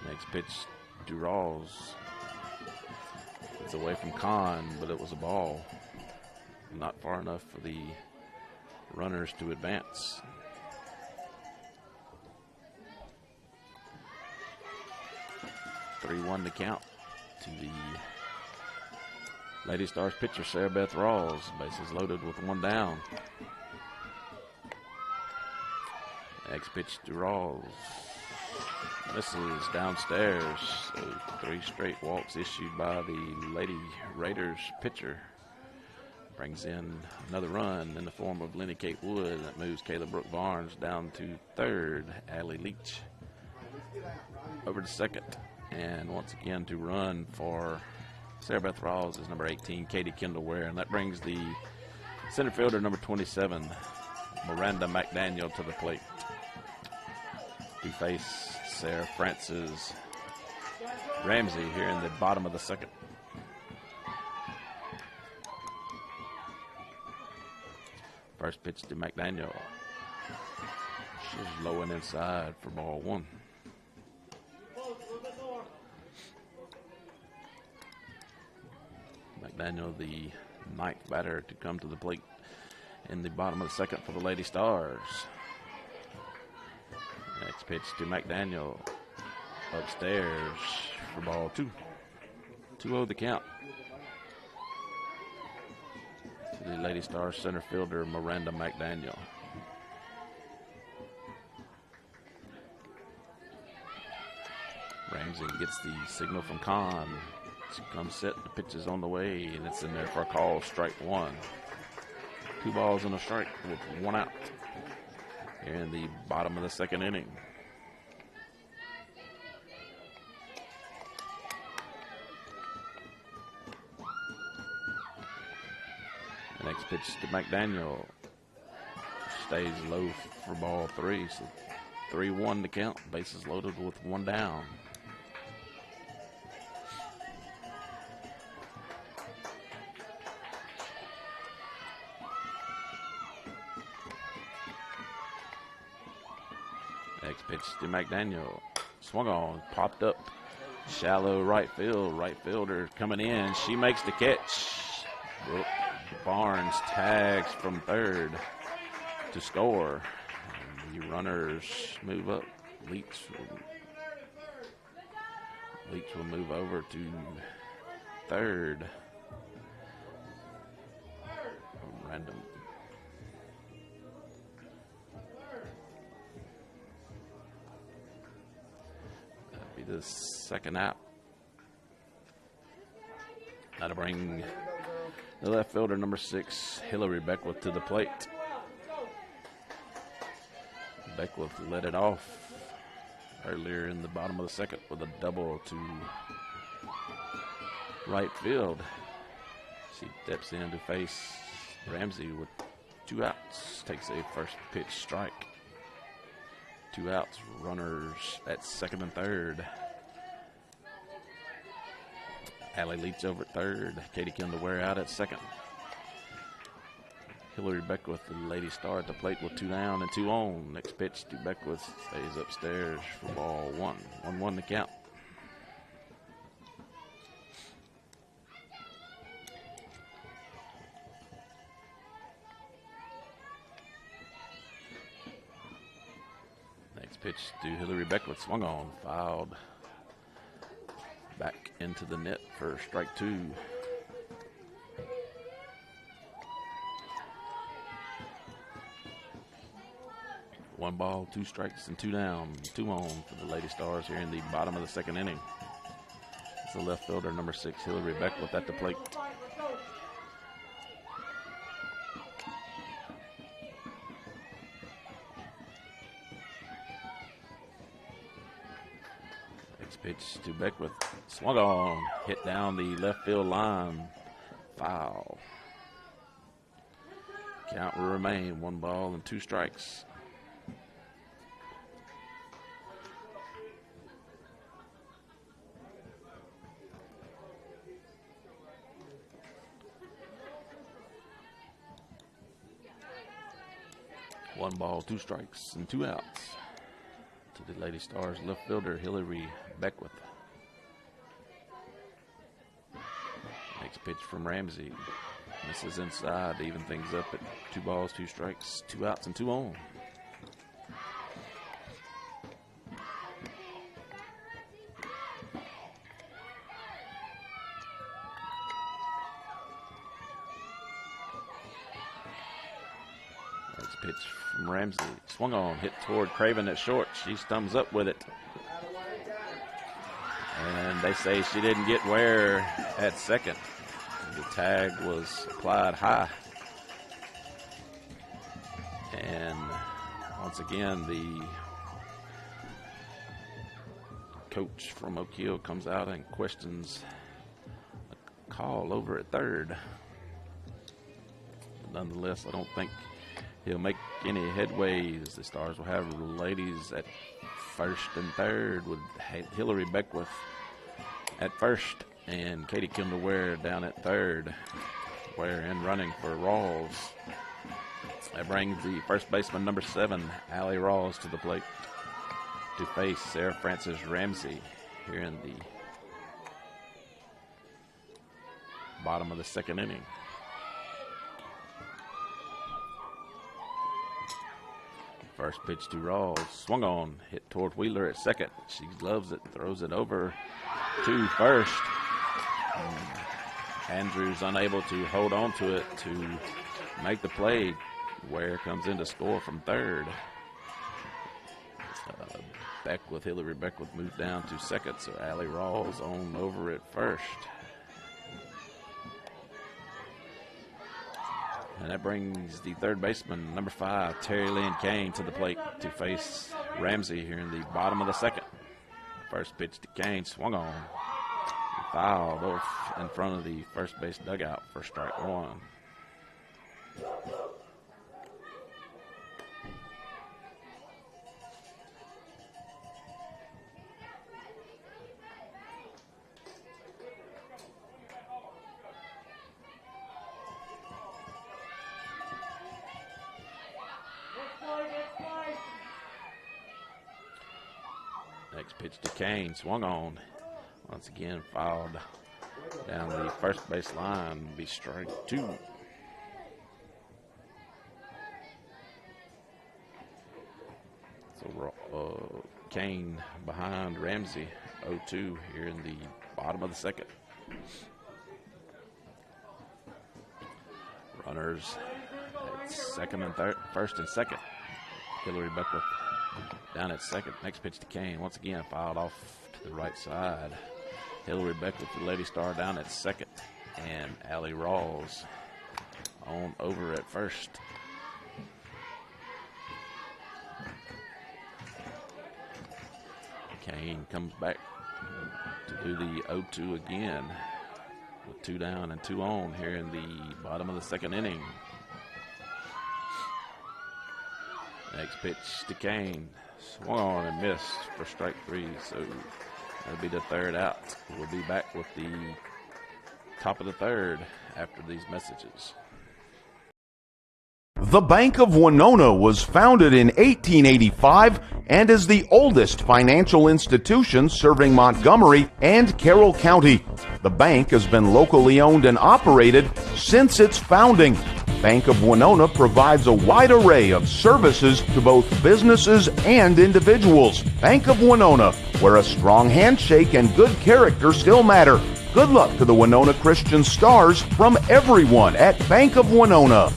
Next pitch to Rawls. It's away from Kahn, but it was a ball. Not far enough for the runners to advance. (3-1) to count to the Lady Stars pitcher, Sarah Beth Rawls. Bases loaded with 1 down. Next pitch to Rawls. Misses downstairs. So 3 straight walks issued by the Lady Raiders pitcher. Brings in another run in the form of Lenny Kate Wood. That moves Kayla Brooke Barnes down to 3rd. Allie Leach over to 2nd. And once again to run for Sarah Beth Rawls is number 18, Katie Kendall Ware. And that brings the center fielder, number 27, Miranda McDaniel, to the plate to face Sarah Francis Ramsey here in the bottom of the 2nd. First pitch to McDaniel. She's low and inside for ball 1. McDaniel, the 9th batter to come to the plate in the bottom of the 2nd for the Lady Stars. Next pitch to McDaniel. Upstairs for ball 2. 2-0 the count. The Lady Stars center fielder, Miranda McDaniel. Ramsey gets the signal from Kahn. She comes set, the pitch is on the way, and it's in there for a call, strike 1. 2 balls and a strike with 1 out here in the bottom of the 2nd inning. Next pitch to McDaniel. Stays low for ball 3. So 3-1 to count. Bases loaded with 1 down. Next pitch to McDaniel. Swung on, popped up. Shallow right field. Right fielder coming in. She makes the catch. Barnes tags from third to score. And the runners move up. Leach will move over to third. Random. That'd be the second out. That'll bring the left fielder, number 6, Hillary Beckwith, to the plate. Beckwith led it off earlier in the bottom of the second with a double to right field. She steps in to face Ramsey with 2 outs. Takes a first pitch strike. 2 outs. Runners at second and third. Allie Leach over at third. Katie Kendall Ware out at second. Hillary Beckwith, the Lady Star, at the plate with 2 down and 2 on. Next pitch to Beckwith stays upstairs for ball 1. 1-1 to count. Next pitch to Hillary Beckwith, swung on, fouled back into the net for strike 2. One ball, 2 strikes, and 2 down, 2 on for the Lady Stars here in the bottom of the second inning. It's the left fielder, number 6, Hillary Beckwith, at the plate. Next pitch to Beckwith, swung on, hit down the left field line, foul. Count will remain 1 ball and 2 strikes. One ball, 2 strikes, and 2 outs to the Lady Stars left fielder, Hillary Beckwith. Next pitch from Ramsey. This is inside to even things up at 2 balls, 2 strikes, 2 outs, and 2 on. Next pitch from Ramsey. Swung on, hit toward Craven at short. She thumbs up with it. And they say she didn't get Ware at second. The tag was applied high. And once again, the coach from Oak Hill comes out and questions a call over at third. But nonetheless, I don't think he'll make any headway, as the Stars will have the ladies at first and third with Hillary Beckwith at first and Katie Kendall Ware down at third. Ware in running for Rawls. That brings the first baseman, number 7, Allie Rawls, to the plate to face Sarah Frances Ramsey here in the bottom of the second inning. First pitch to Rawls, swung on, hit toward Wheeler at second. She loves it, throws it over to first. Andrews unable to hold on to it to make the play. Ware comes in to score from third. Beckwith, Hillary Beckwith moved down to second, so Allie Rawls on over at first. And that brings the third baseman, number 5, Terry Lynn Kane, to the plate to face Ramsey here in the bottom of the second. First pitch to Kane, swung on, fouled off in front of the first base dugout for strike 1. Next pitch to Kane, swung on. Once again, fouled down the first base line, be strike 2. So Kane behind Ramsey, 0-2 here in the bottom of the second. Runners at second and third, first and second. Hillary Beckwith down at second. Next pitch to Kane. Once again, fouled off to the right side. Hillary Beckwith, the Lady Star, down at second. And Allie Rawls on over at first. Kane comes back to do the 0-2 again with 2 down and 2 on here in the bottom of the second inning. Next pitch to Kane. Swung on and missed for strike 3, so that'll be the third out. We'll be back with the top of the third after these messages. The Bank of Winona was founded in 1885 and is the oldest financial institution serving Montgomery and Carroll County. The bank has been locally owned and operated since its founding. Bank of Winona provides a wide array of services to both businesses and individuals. Bank of Winona, where a strong handshake and good character still matter. Good luck to the Winona Christian Stars from everyone at Bank of Winona.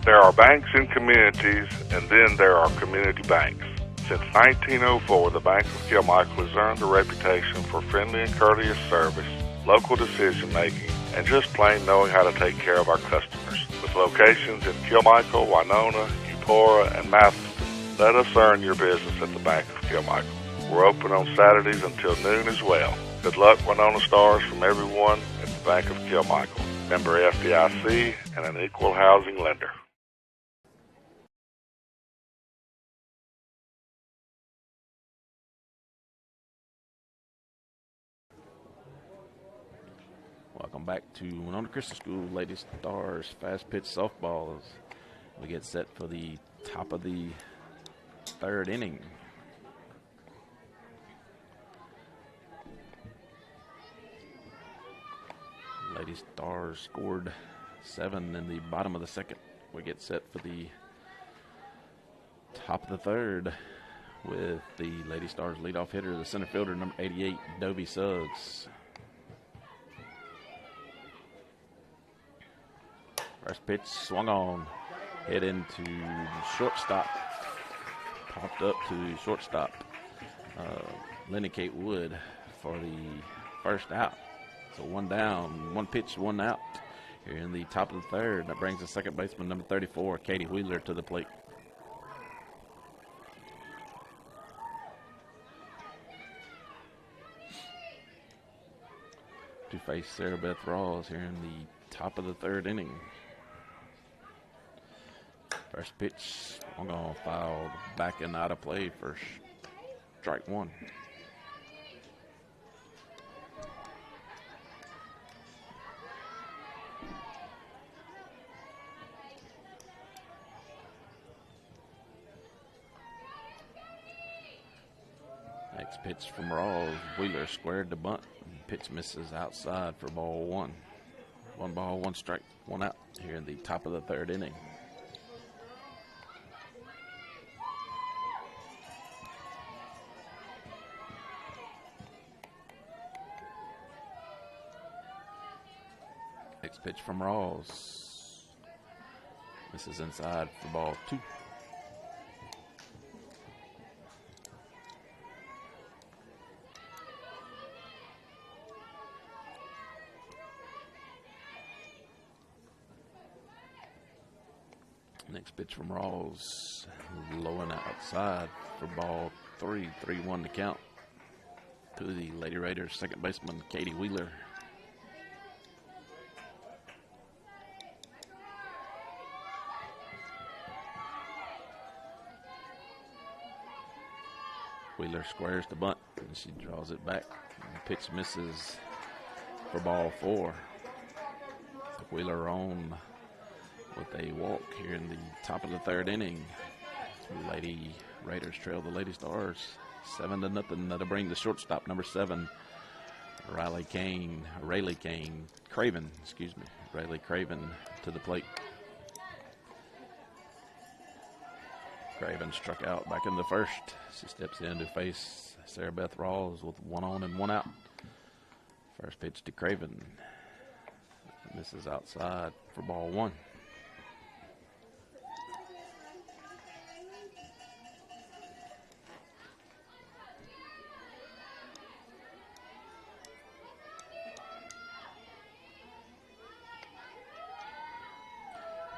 There are banks in communities, and then there are community banks. Since 1904, the Bank of Kilmichael has earned a reputation for friendly and courteous service, local decision-making, and just plain knowing how to take care of our customers. With locations in Kilmichael, Winona, Eupora, and Matheson, let us earn your business at the Bank of Kilmichael. We're open on Saturdays until noon as well. Good luck, Winona Stars, from everyone at the Bank of Kilmichael. Member FDIC and an equal housing lender. Welcome back to Winona Christian School Lady Stars fast pitch softball as we get set for the top of the third inning. Lady Stars scored 7 in the bottom of the second. We get set for the top of the third with the Lady Stars leadoff hitter, the center fielder, number 88, Dovey Suggs. First pitch swung on, hit into shortstop, popped up to shortstop. Lenny Kate Wood for the first out. So 1 down, 1 pitch, 1 out here in the top of the third. That brings the second baseman, number 34, Katie Wheeler, to the plate. To face Sarah Beth Rawls here in the top of the third inning. First pitch, I'm going to foul back and out of play for strike 1. Next pitch from Rawls. Wheeler squared the bunt. Pitch misses outside for ball 1. 1 ball, 1 strike, 1 out here in the top of the third inning. Next pitch from Rawls. This is inside for ball 2. Next pitch from Rawls, low and outside for ball 3. 3-1 to count to the Lady Raiders second baseman, Katie Wheeler. Wheeler squares the bunt and she draws it back. The pitch misses for ball 4. Wheeler on with a walk here in the top of the third inning. Lady Raiders trail the Lady Stars 7-0. That'll bring the shortstop, number 7, Rayleigh Craven to the plate. Craven struck out back in the first. She steps in to face Sarah Beth Rawls with 1 on and 1 out. First pitch to Craven. Misses outside for ball 1.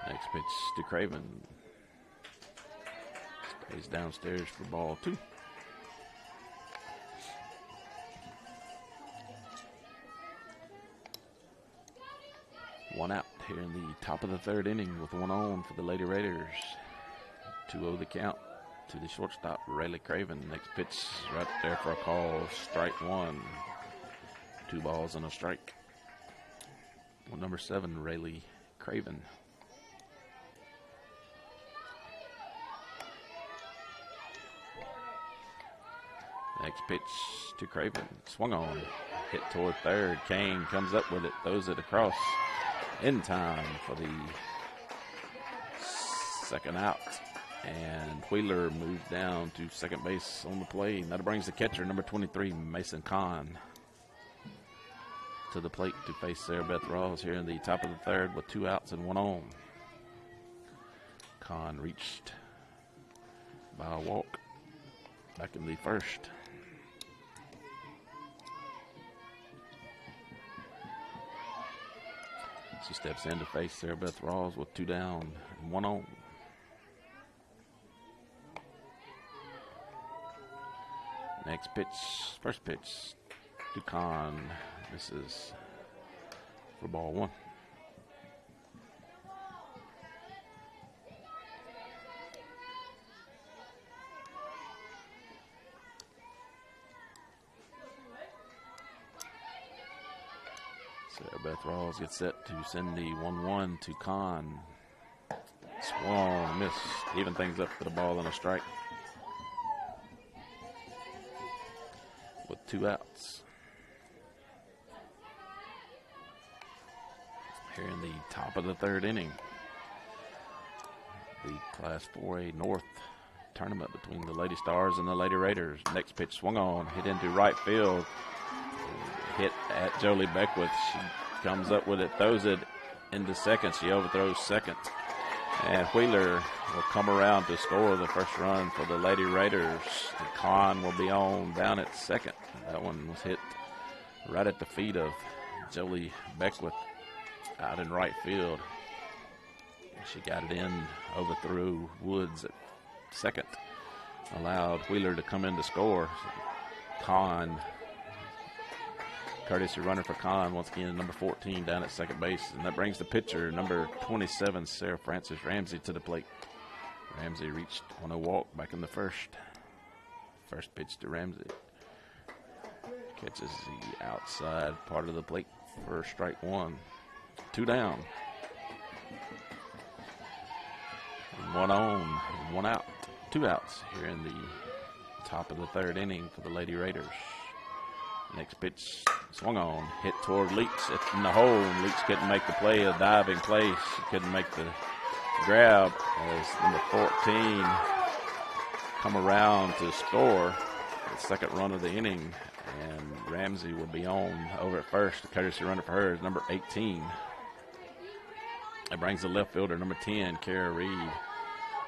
Next pitch to Craven. Stays downstairs for ball 2. One out here in the top of the 3rd inning with 1 on for the Lady Raiders. 2-0 the count to the shortstop, Rayleigh Craven. Next pitch right there for a call, strike 1. 2 balls and a strike. Well, number 7, Rayleigh Craven. Next pitch to Craven. Swung on. Hit toward 3rd. Kane comes up with it. Throws it across in time for the 2nd out. And Wheeler moves down to second base on the play. And that brings the catcher, number 23, Mason Kahn, to the plate to face Sarah Beth Rawls here in the top of the 3rd with 2 outs and 1 on. Kahn reached by a walk back in the 1st. She steps in to face Sarah Beth Rawls with 2 down and 1 on. Next pitch, first pitch to Kahn. This is for ball 1. Sarah Beth Rawls gets set to send the 1-1 to Kahn. Swung, missed, even things up for the ball and a strike. With 2 outs. Here in the top of the 3rd inning. The Class 4A North tournament between the Lady Stars and the Lady Raiders. Next pitch swung on, hit into right field. Hit at Jolie Beckwith. She comes up with it, throws it into second. She overthrows second. And Wheeler will come around to score the first run for the Lady Raiders. And Kahn will be on down at second. That one was hit right at the feet of Jolie Beckwith out in right field. She got it in, overthrew Woods at second. Allowed Wheeler to come in to score. Kahn, courtesy runner for Kahn, once again, number 14 down at second base. And that brings the pitcher, number 27, Sarah Frances Ramsey, to the plate. Ramsey reached on a walk back in the 1st. First pitch to Ramsey. Catches the outside part of the plate for strike 1. 2 down. 1 on, 1 out. 2 outs here in the top of the 3rd inning for the Lady Raiders. Next pitch swung on, hit toward Leach in the hole. Leach couldn't make the play, a diving play. She couldn't make the grab as number 14 come around to score the 2nd run of the inning. And Ramsey will be on over at first. The courtesy runner for her is number 18. That brings the left fielder, number 10, Kara Reed,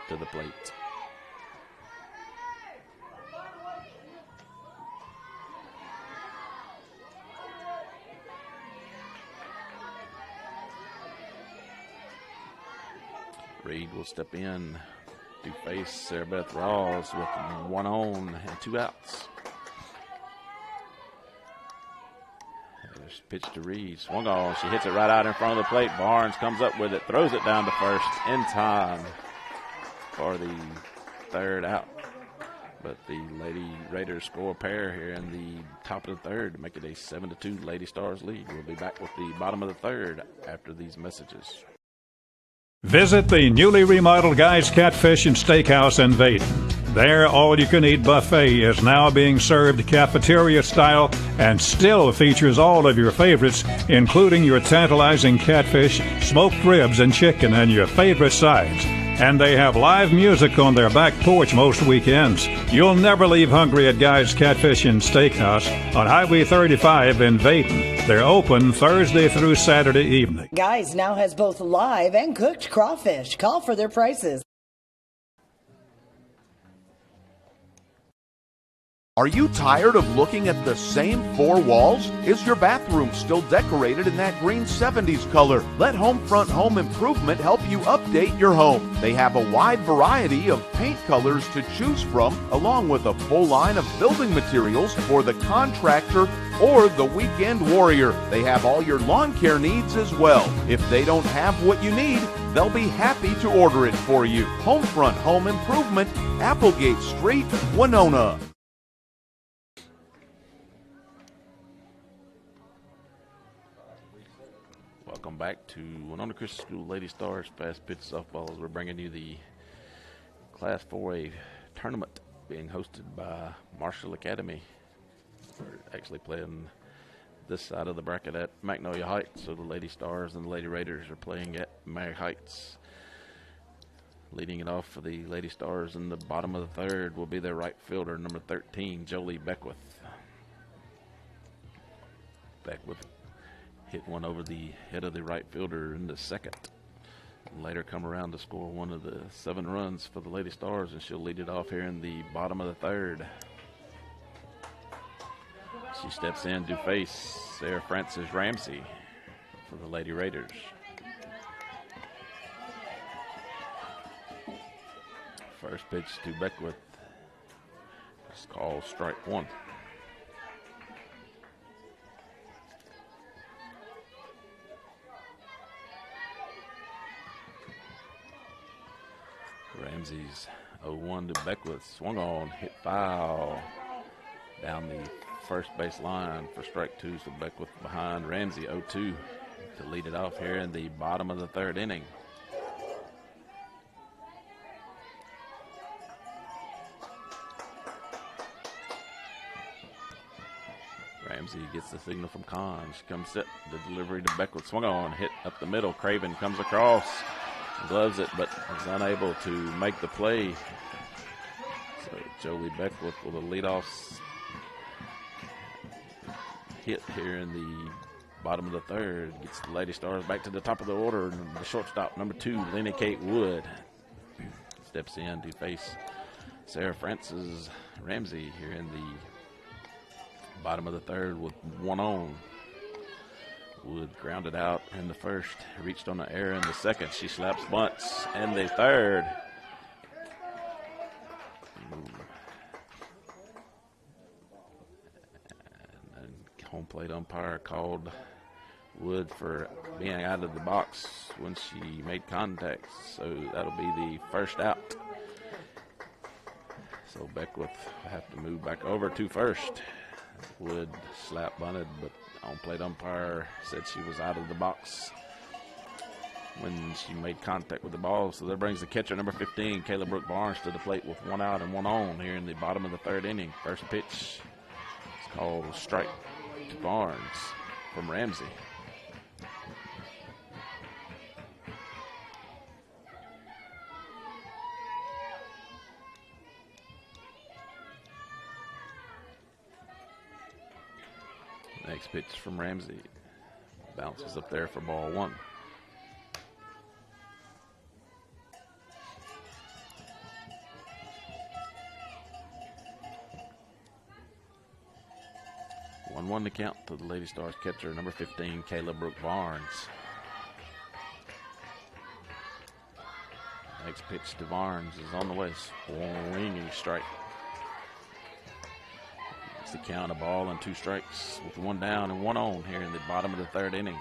to the plate. Reed will step in to face Sarah Beth Rawls with 1 on and 2 outs. There's pitch to Reed, swung on. She hits it right out in front of the plate. Barnes comes up with it, throws it down to first in time for the 3rd out. But the Lady Raiders score a pair here in the top of the 3rd to make it a 7-2 Lady Stars lead. We'll be back with the bottom of the 3rd after these messages. Visit the newly remodeled Guy's Catfish and Steakhouse in Vaden. Their all-you-can-eat buffet is now being served cafeteria style and still features all of your favorites, including your tantalizing catfish, smoked ribs, and chicken, and your favorite sides. And they have live music on their back porch most weekends. You'll never leave hungry at Guy's Catfish and Steakhouse on Highway 35 in Vaden. They're open Thursday through Saturday evening. Guys now has both live and cooked crawfish. Call for their prices. Are you tired of looking at the same four walls? Is your bathroom still decorated in that green 70s color? Let Homefront Home Improvement help you update your home. They have a wide variety of paint colors to choose from, along with a full line of building materials for the contractor or the weekend warrior. They have all your lawn care needs as well. If they don't have what you need, they'll be happy to order it for you. Homefront Home Improvement, Applegate Street, Winona. Welcome back to Winona Christian School Lady Stars Fast Pitch Softball, as we're bringing you the Class 4A tournament being hosted by Marshall Academy. We're actually playing this side of the bracket at Magnolia Heights, so the Lady Stars and the Lady Raiders are playing at Mag Heights. Leading it off for the Lady Stars in the bottom of the third will be their right fielder, number 13, Jolie Beckwith. Beckwith hit one over the head of the right fielder in the second. And later come around to score one of the 7 runs for the Lady Stars, and she'll lead it off here in the bottom of the third. She steps in to face Sarah Frances Ramsey for the Lady Raiders. First pitch to Beckwith is called strike one. Ramsey's 0-1 to Beckwith. Swung on, hit foul down the first base line for strike two. So Beckwith behind Ramsey 0-2 to lead it off here in the bottom of the third inning. Ramsey gets the signal from Kahn. She comes set. The delivery to Beckwith. Swung on, hit up the middle. Craven comes across. Gloves it, but is unable to make the play. So Jolie Beckwith with a leadoff hit here in the bottom of the third. Gets the Lady Stars back to the top of the order. And the shortstop, number 2, Lena Kate Wood, steps in to face Sarah Frances Ramsey here in the bottom of the third with 1 on. Wood grounded out in the first, reached on the error in the second. She slaps bunts in the third. And home plate umpire called Wood for being out of the box when she made contact. So that'll be the first out. So Beckwith will have to move back over to first. Wood slap bunted, but home plate umpire said she was out of the box when she made contact with the ball. So that brings the catcher, number 15, Kayla Brooke Barnes, to the plate with 1 out and 1 on here in the bottom of the third inning. First pitch is called strike to Barnes from Ramsey. Next pitch from Ramsey. Bounces up there for ball 1. One to count to the Lady Stars catcher, number 15, Kayla Brooke Barnes. Next pitch to Barnes is on the way. Swinging strike. It's the count, a ball and 2 strikes with 1 down and 1 on here in the bottom of the third inning.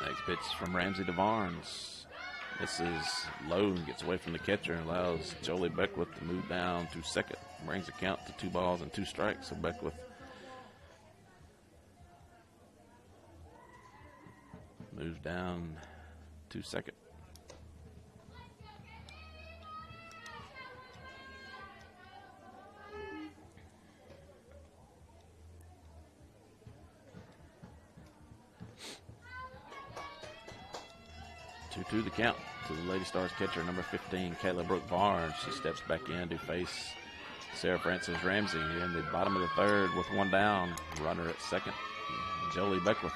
Next pitch from Ramsey to Barnes. This is low and gets away from the catcher and allows Jolie Beckwith to move down to second. Brings the count to 2 balls and 2 strikes. So Beckwith moves down to second. To the count to the Lady Stars catcher, number 15, Kayla Brooke Barnes. She steps back in to face Sarah Frances Ramsey in the bottom of the third with 1 down. Runner at second, Jolie Beckwith.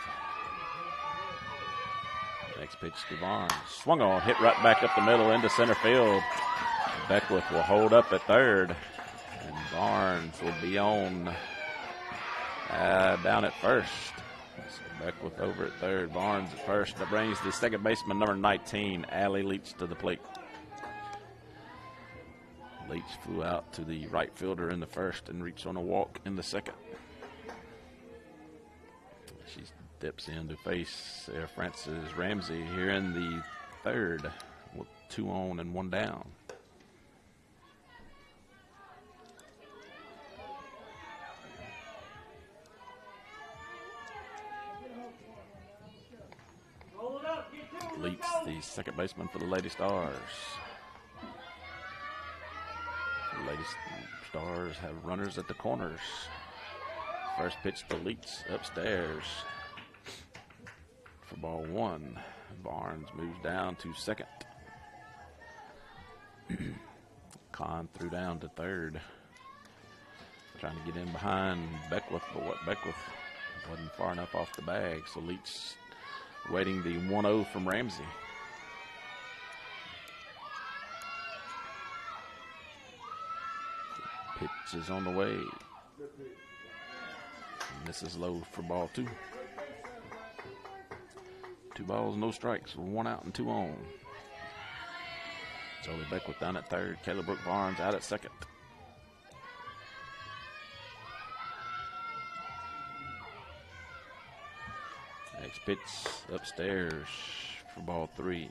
Next pitch to Barnes. Swung on, hit right back up the middle into center field. Beckwith will hold up at third, and Barnes will be on down at first. So Beckwith over at third, Barnes at first. That brings the second baseman, number 19, Allie Leach, to the plate. Leach flew out to the right fielder in the first and reached on a walk in the second. She steps in to face Sarah Frances Ramsey here in the third with 2 on and 1 down. Leach, the second baseman for the Lady Stars. The Lady Stars have runners at the corners. First pitch to Leach upstairs for ball 1. Barnes moves down to second. Kahn threw down to third, trying to get in behind Beckwith, but what Beckwith wasn't far enough off the bag, so Leach waiting the 1-0 from Ramsey. Pitch is on the way. And this is low for ball 2. 2 balls, no strikes, 1 out and 2 on. Jolie Beckwith down at third. Kayla Brooke Barnes out at second. Next pitch upstairs for ball 3.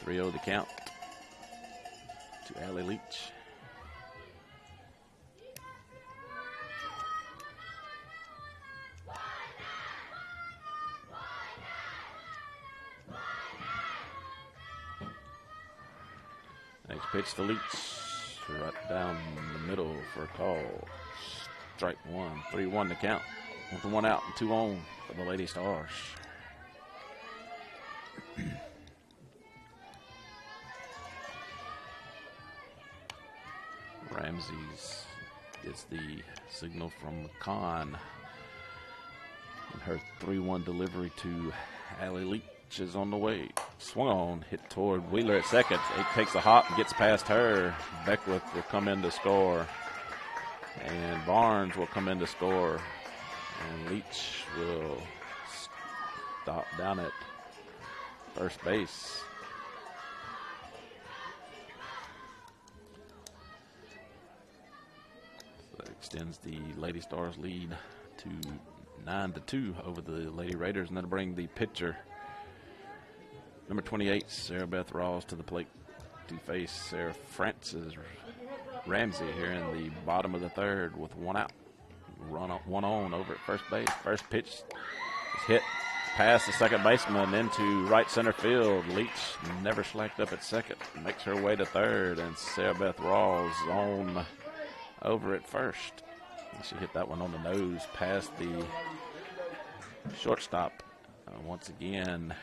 3-0 the count to Allie Leach. Next pitch to Leach, right down the middle for a call. Strike 1, 3-1 the count. With 1 out and 2 on for the Lady Stars. Ramsey's gets the signal from Kahn. And her 3-1 delivery to Allie Leach is on the way. Swung on, hit toward Wheeler at second. It takes a hop and gets past her. Beckwith will come in to score. And Barnes will come in to score. And Leach will stop down at first base. So that extends the Lady Stars lead to 9-2 over the Lady Raiders. And that'll bring the pitcher, number 28, Sarah Beth Rawls, to the plate to face Sarah Frances Ramsey here in the bottom of the third with 1 out. 1 on over at first base. First pitch is hit past the second baseman into right center field. Leach never slacked up at second. Makes her way to third, and Sarah Beth Rawls on over at first. She hit that one on the nose past the shortstop. Once again,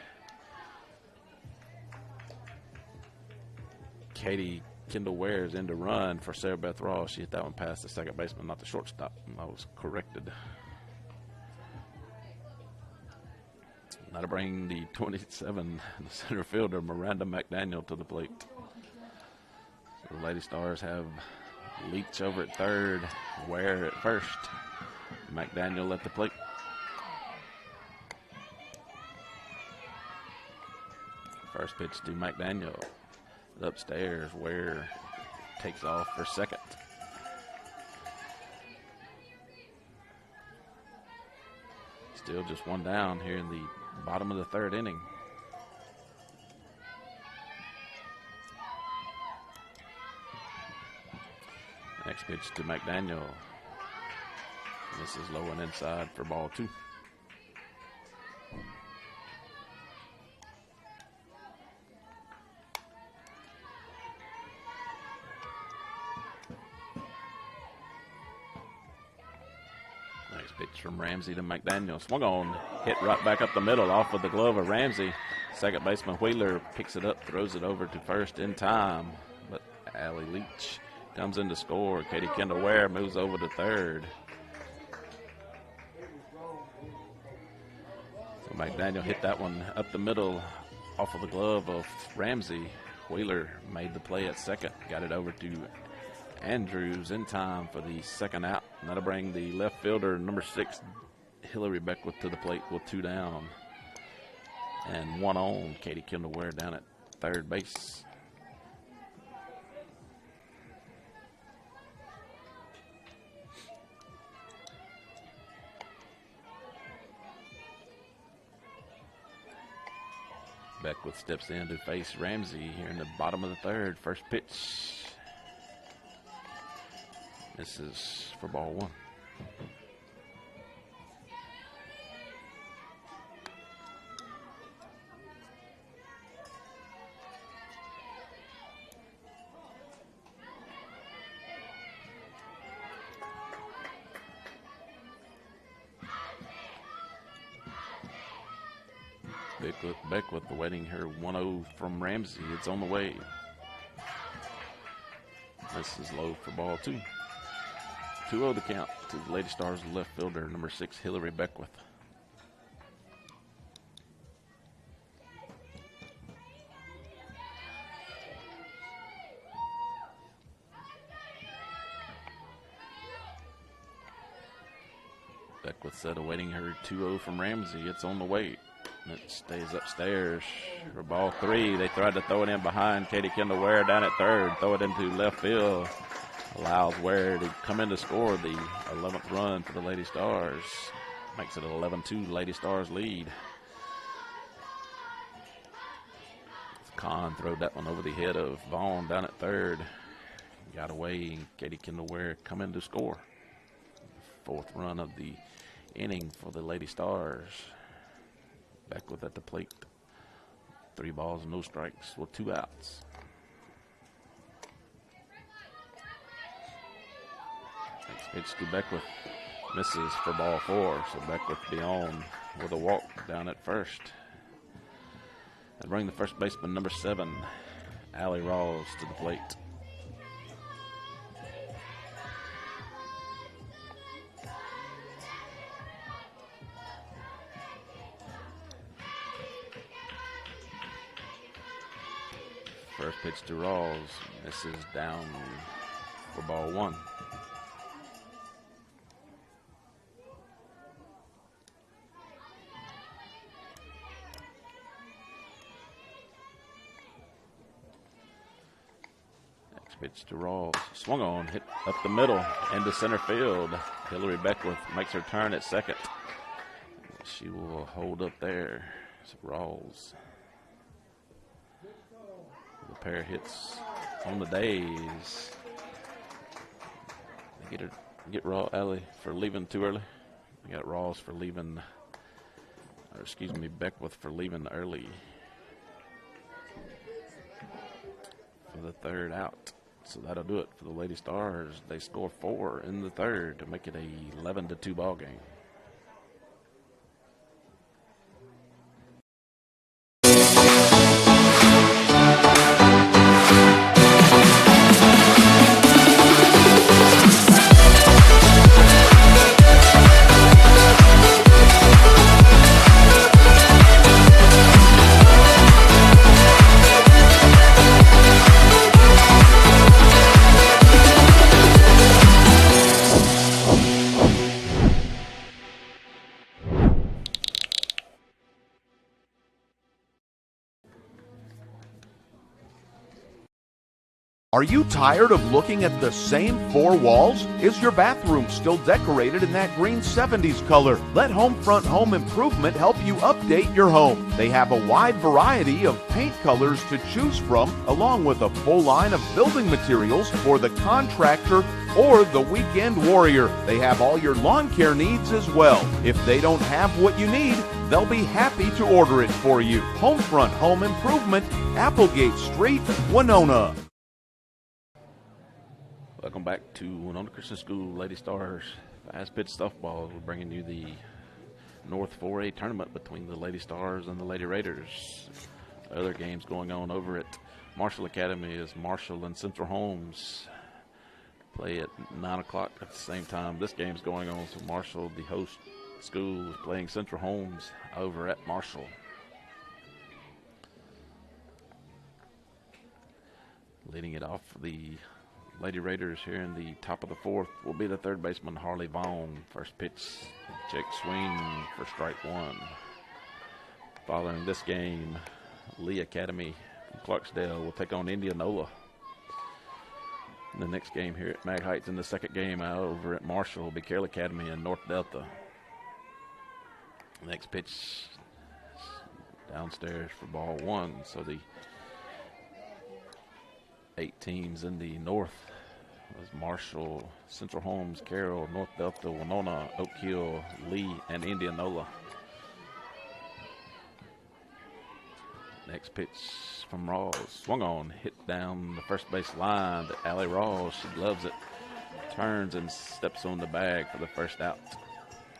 Katie Kendall Ware's in to run for Sarah Beth Rawls. She hit that one past the second baseman, not the shortstop. I was corrected. Now to bring the 27, the center fielder, Miranda McDaniel, to the plate. So the Lady Stars have Leach over at third, Ware at first, McDaniel at the plate. First pitch to McDaniel. Upstairs, Ware takes off for second. Still just 1 down here in the bottom of the third inning. Next pitch to McDaniel. This is low and inside for ball 2. Next pitch from Ramsey to McDaniel. Swung on, hit right back up the middle off of the glove of Ramsey. Second baseman Wheeler picks it up, throws it over to first in time. But Allie Leach comes in to score. Katie Kendall Ware moves over to third. So McDaniel hit that one up the middle off of the glove of Ramsey. Wheeler made the play at second, got it over to Andrews in time for the second out. And that'll bring the left fielder, number 6, Hillary Beckwith, to the plate with 2 down. And 1 on. Katie Kendall Ware down at third base. Beckwith steps in to face Ramsey here in the bottom of the third. First pitch. This is for ball 1. Beckwith awaiting her 1-0 from Ramsey. It's on the way. This is low for ball 2. 2-0 the count to the Lady Stars left fielder, number 6, Hillary Beckwith. Beckwith said awaiting her 2-0 from Ramsey. It's on the way. It stays upstairs for ball 3. They tried to throw it in behind Katie Kendall Ware down at third. Throw it into left field. Allows Ware to come in to score the 11th run for the Lady Stars. Makes it an 11-2 Lady Stars lead. Kahn throwed that one over the head of Vaughn down at third. Got away, and Katie Kendall Ware come in to score. 4th run of the inning for the Lady Stars. Beckwith at the plate. 3 balls, no strikes with 2 outs. Next pitch to Beckwith. Misses for ball 4. So Beckwith be on with a walk down at first. And bring the first baseman, number 7, Allie Rawls, to the plate. First pitch to Rawls. This is down for ball 1. Next pitch to Rawls. Swung on, hit up the middle into center field. Hillary Beckwith makes her turn at second. She will hold up there. So Rawls. The pair hits on the days. They get Allie for leaving too early. They got Rawls for leaving, or excuse me, Beckwith for leaving early for the 3rd out. So that'll do it for the Lady Stars. They score 4 in the 3rd to make it a 11-2 ball game. Are you tired of looking at the same four walls? Is your bathroom still decorated in that green 70s color? Let Homefront Home Improvement help you update your home. They have a wide variety of paint colors to choose from, along with a full line of building materials for the contractor or the weekend warrior. They have all your lawn care needs as well. If they don't have what you need, they'll be happy to order it for you. Homefront Home Improvement, Applegate Street, Winona. Welcome back to Winona Christian School Lady Stars Fast Pitch Softball. We're bringing you the North 4A tournament between the Lady Stars and the Lady Raiders. Other games going on over at Marshall Academy is Marshall and Central Holmes play at 9 o'clock at the same time this game's going on. So Marshall, the host school, is playing Central Holmes over at Marshall. Leading it off for the Lady Raiders here in the top of the fourth will be the third baseman Harley Vaughn. First pitch, check swing for strike one. Following this game, Lee Academy from Clarksdale will take on Indianola. The next game here at Mag Heights, in the second game out over at Marshall, will be Carroll Academy and North Delta. Next pitch downstairs for ball one. So the 8 teams in the north was Marshall, Central Holmes, Carroll, North Delta, Winona, Oak Hill, Lee, and Indianola. Next pitch from Rawls, swung on, hit down the first base line to Allie Rawls. She loves it, turns and steps on the bag for the first out.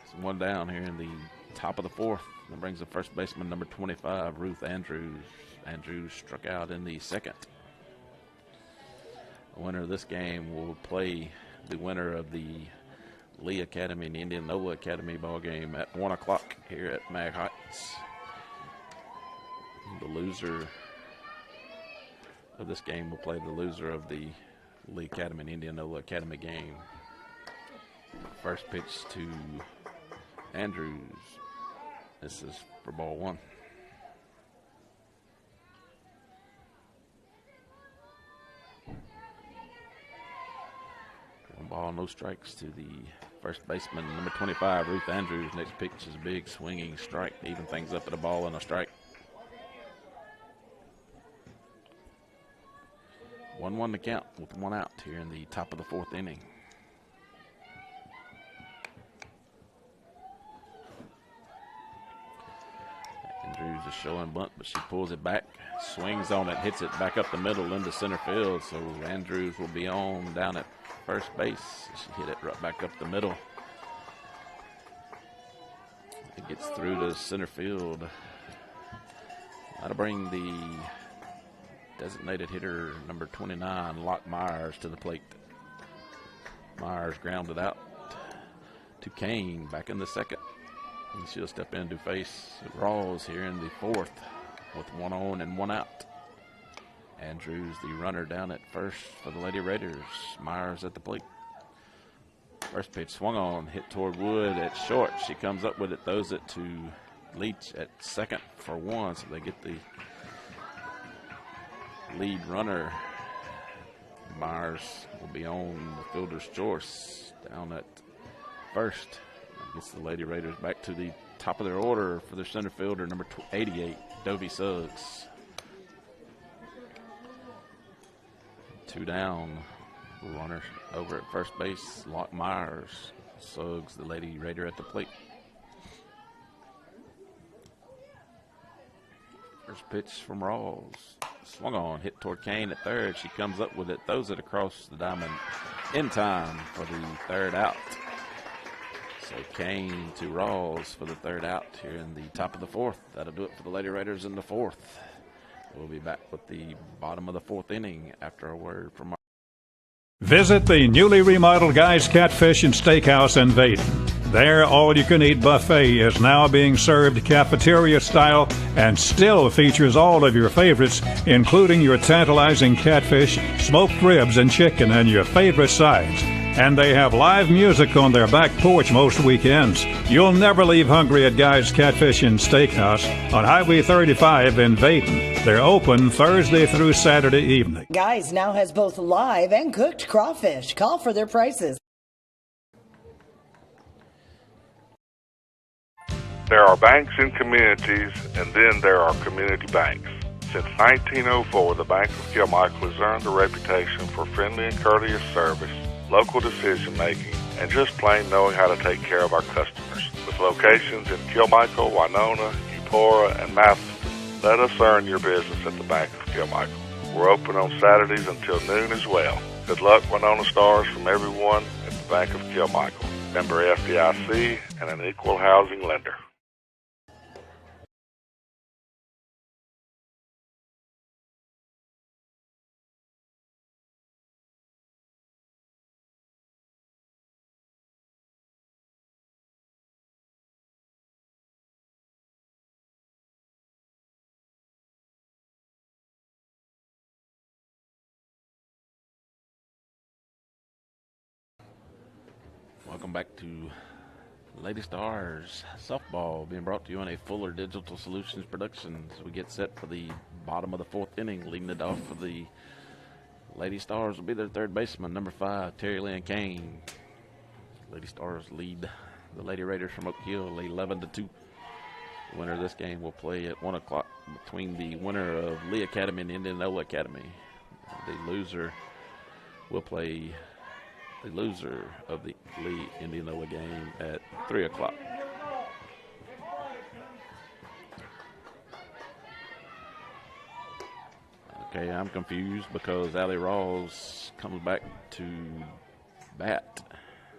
It's one down here in the top of the fourth. That brings the first baseman number 25, Ruth Andrews. Andrews struck out in the second. The winner of this game will play the winner of the Lee Academy and Indianola Academy ball game at 1 o'clock here at Mag Heights. The loser of this game will play the loser of the Lee Academy and Indianola Academy game. First pitch to Andrews. This is for ball one. One ball, no strikes to the first baseman, number 25, Ruth Andrews. Next pitch is a big swinging strike to even things up at a ball and a strike. 1-1 to count with one out here in the top of the fourth inning. Andrews is showing bunt, but she pulls it back, swings on it, hits it back up the middle into center field. So Andrews will be on down at first base. She hit it right back up the middle. It gets through to center field. That'll bring the designated hitter number 29, Locke Myers, to the plate. Myers grounded out to Kane back in the second. And she'll step in to face Rawls here in the fourth with one on and one out. Andrews, the runner, down at first for the Lady Raiders. Myers at the plate. First pitch swung on, hit toward Wood at short. She comes up with it, throws it to Leach at second for one, so they get the lead runner. Myers will be on the fielder's choice down at first. Gets the Lady Raiders back to the top of their order for their center fielder, number 88, Dovey Suggs. Two down. Runner over at first base, Locke Myers. Suggs, the Lady Raider, at the plate. First pitch from Rawls. Swung on, hit toward Kane at third. She comes up with it, throws it across the diamond in time for the third out. So Kane to Rawls for the third out here in the top of the fourth. That'll do it for the Lady Raiders in the fourth. We'll be back with the bottom of the fourth inning after a word from our... Visit the newly remodeled Guy's Catfish and Steakhouse in Vaden. Their all-you-can-eat buffet is now being served cafeteria style and still features all of your favorites, including your tantalizing catfish, smoked ribs, and chicken, and your favorite sides. and they have live music on their back porch most weekends. You'll never leave hungry at Guy's Catfish and Steakhouse on Highway 35 in Vaden. They're open Thursday through Saturday evening. Guys now has both live and cooked crawfish. Call for their prices. There are banks in communities, and then there are community banks. Since 1904, the Bank of Kilmichael has earned a reputation for friendly and courteous service, local decision-making, and just plain knowing how to take care of our customers. With locations in Kilmichael, Winona, Eupora, and Matheson, let us earn your business at the Bank of Kilmichael. We're open on Saturdays until noon as well. Good luck, Winona Stars, from everyone at the Bank of Kilmichael. Member FDIC and an equal housing lender. Welcome back to Lady Stars softball, being brought to you on a Fuller Digital Solutions production as we get set for the bottom of the fourth inning. Leading it off for the Lady Stars will be their third baseman, number 5, Terry Lynn Kane. Lady Stars lead the Lady Raiders from Oak Hill 11-2. The winner of this game will play at 1 o'clock between the winner of Lee Academy and Indianola Academy. The loser will play the loser of the Lee Indianola game at 3 o'clock. Okay, I'm confused because Allie Rawls comes back to bat.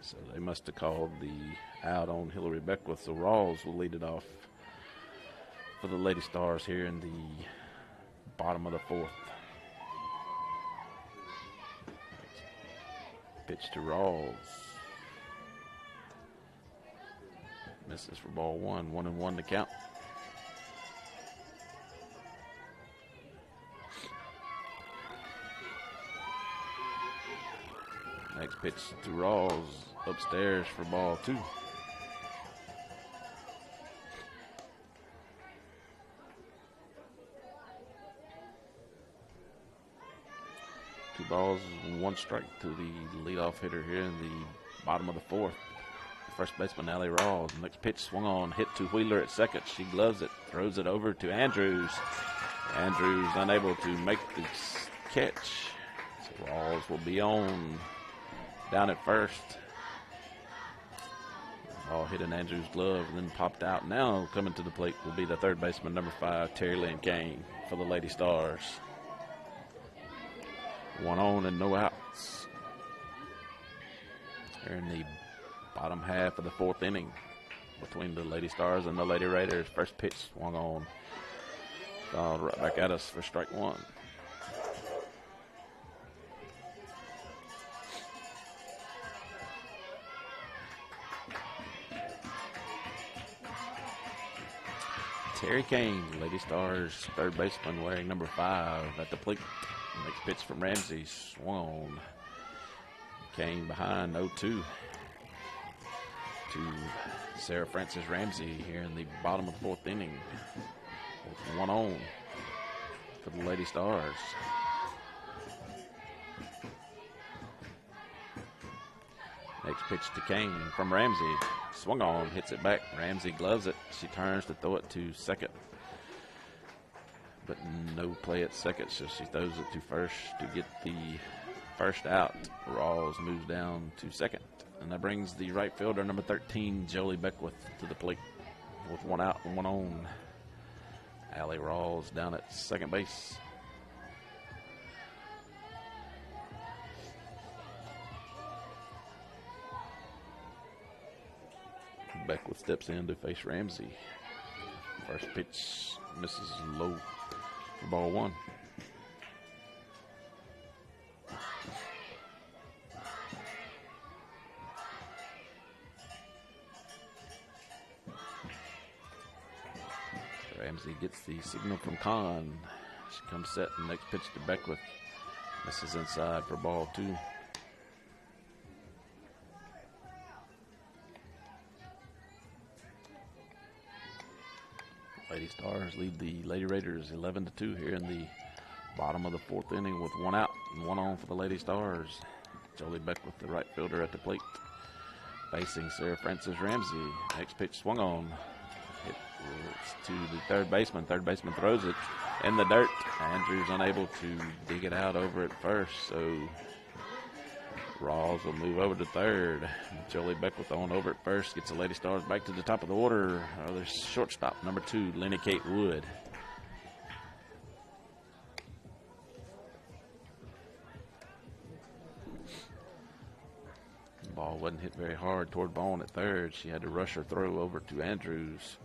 So they must have called the out on Hillary Beckwith. So Rawls will lead it off for the Lady Stars here in the bottom of the fourth. Pitch to Rawls. Misses for ball 1. 1-1 to count. Next pitch to Rawls upstairs for ball 2. Two balls, 1 strike to the leadoff hitter here in the bottom of the fourth. First baseman Allie Rawls. Next pitch swung on, hit to Wheeler at second. She gloves it, throws it over to Andrews. Andrews unable to make the catch. So Rawls will be on down at first. Ball hit in Andrews' glove and then popped out. Now coming to the plate will be the third baseman, number 5, Terry Lynn Kane for the Lady Stars. 1 on and no outs. Here in the bottom half of the fourth inning between the Lady Stars and the Lady Raiders. First pitch swung on. Fouled right back at us for strike 1. Terry Kane, Lady Stars third baseman, wearing number 5 at the plate. Next pitch from Ramsey, swung on. Kane behind 0-2 to Sarah Francis Ramsey here in the bottom of the fourth inning. 1 on for the Lady Stars. Next pitch to Kane from Ramsey. Swung on, hits it back. Ramsey gloves it. She turns to throw it to second. But no play at second, so she throws it to first to get the first out. Rawls moves down to second. And that brings the right fielder, number 13, Jolie Beckwith, to the plate with 1 out and 1 on. Allie Rawls down at second base. Beckwith steps in to face Ramsey. First pitch misses low for ball 1. Ramsey gets the signal from Kahn. She comes set, and next pitch to Beckwith. Misses inside for ball 2. Lady Stars lead the Lady Raiders 11-2 here in the bottom of the fourth inning with one out and one on for the Lady Stars. Jolie Beckwith, the right fielder, at the plate, facing Sarah Francis Ramsey. Next pitch swung on. Hit to the third baseman. Third baseman throws it in the dirt. Andrews unable to dig it out over at first, so Rawls will move over to third. Jolie Beckwith on over at first, gets the Lady Stars back to the top of the order. Their shortstop, number 2, Lenny Kate Wood. Ball wasn't hit very hard toward Vaughn at third. She had to rush her throw over to Andrews.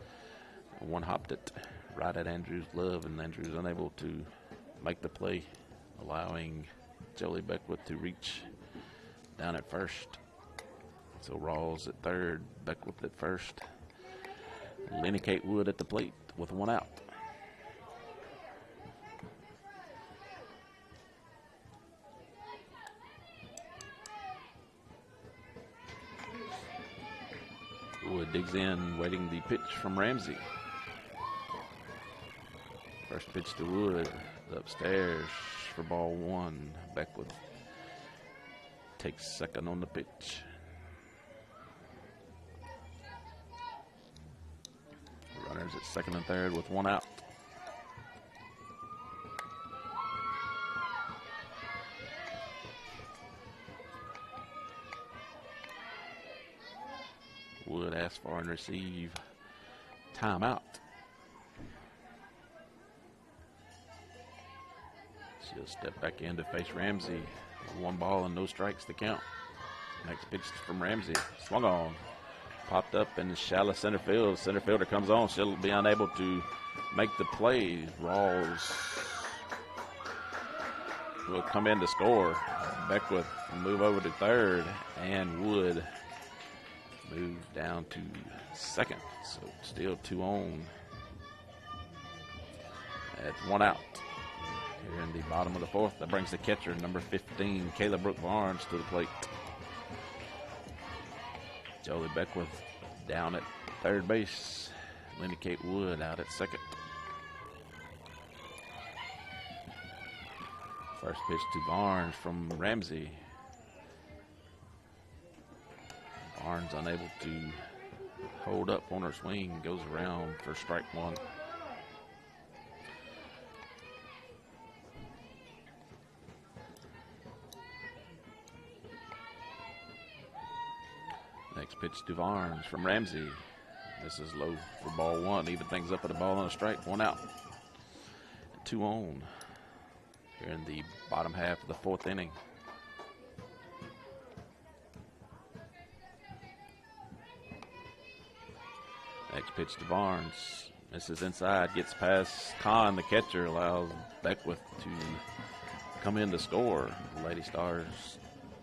One hopped it right at Andrews' glove, and Andrews unable to make the play, allowing Jolie Beckwith to reach down at first. So Rawls at third, Beckwith at first. Lenny Kate Wood at the plate with one out. Wood digs in, waiting the pitch from Ramsey. First pitch to Wood, upstairs for ball one. Beckwith takes second on the pitch. Runners at second and third with one out. Wood asks for and receive timeout. She'll step back in to face Ramsey. 1 ball and no strikes to count. Next pitch from Ramsey. Swung on. Popped up in the shallow center field. Center fielder comes on. She'll be unable to make the play. Rawls will come in to score. Beckwith will move over to third, and Wood move down to second. So still 2 on. That's 1 out. Here in the bottom of the fourth, that brings the catcher, number 15, Kayla Brooke Barnes, to the plate. Jolie Beckwith down at third base. Lenny Kate Wood out at second. First pitch to Barnes from Ramsey. Barnes unable to hold up on her swing, goes around for strike one. Next pitch to Barnes from Ramsey. This is low for ball one. Even things up at a ball and a strike. 1 out. 2 on. Here in the bottom half of the fourth inning. Next pitch to Barnes. This is inside. Gets past Kahn, the catcher. Allows Beckwith to come in to score. The Lady Stars'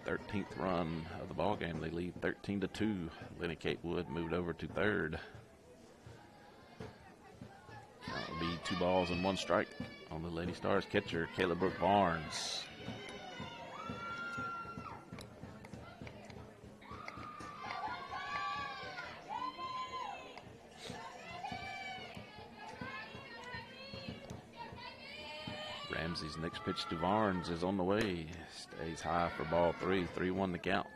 13th run of the ball game. They lead 13-2. Lenny Kate Wood moved over to third. That will be 2 balls and 1 strike on the Lady Stars catcher, Kayla Brooke Barnes. Ramsey's next pitch to Barnes is on the way. Stays high for ball 3. 3-1 the count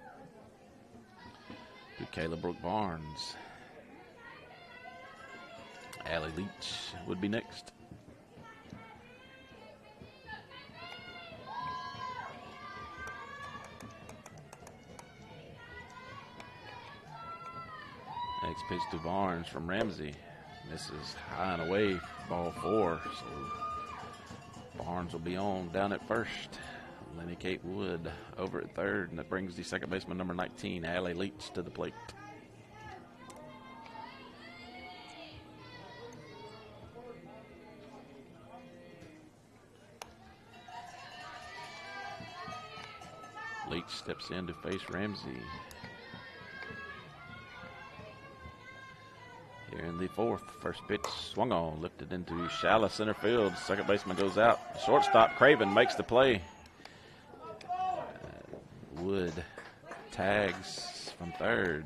to Kayla Brooke Barnes. Allie Leach would be next. Next pitch to Barnes from Ramsey. This is high and away, ball 4. So Barnes will be on down at first. Lenny Kate Wood over at third, and that brings the second baseman, number 19, Allie Leach, to the plate. Leach steps in to face Ramsey. Here in the fourth, first pitch swung on, lifted into shallow center field. Second baseman goes out. Shortstop Craven makes the play. Wood tags from third.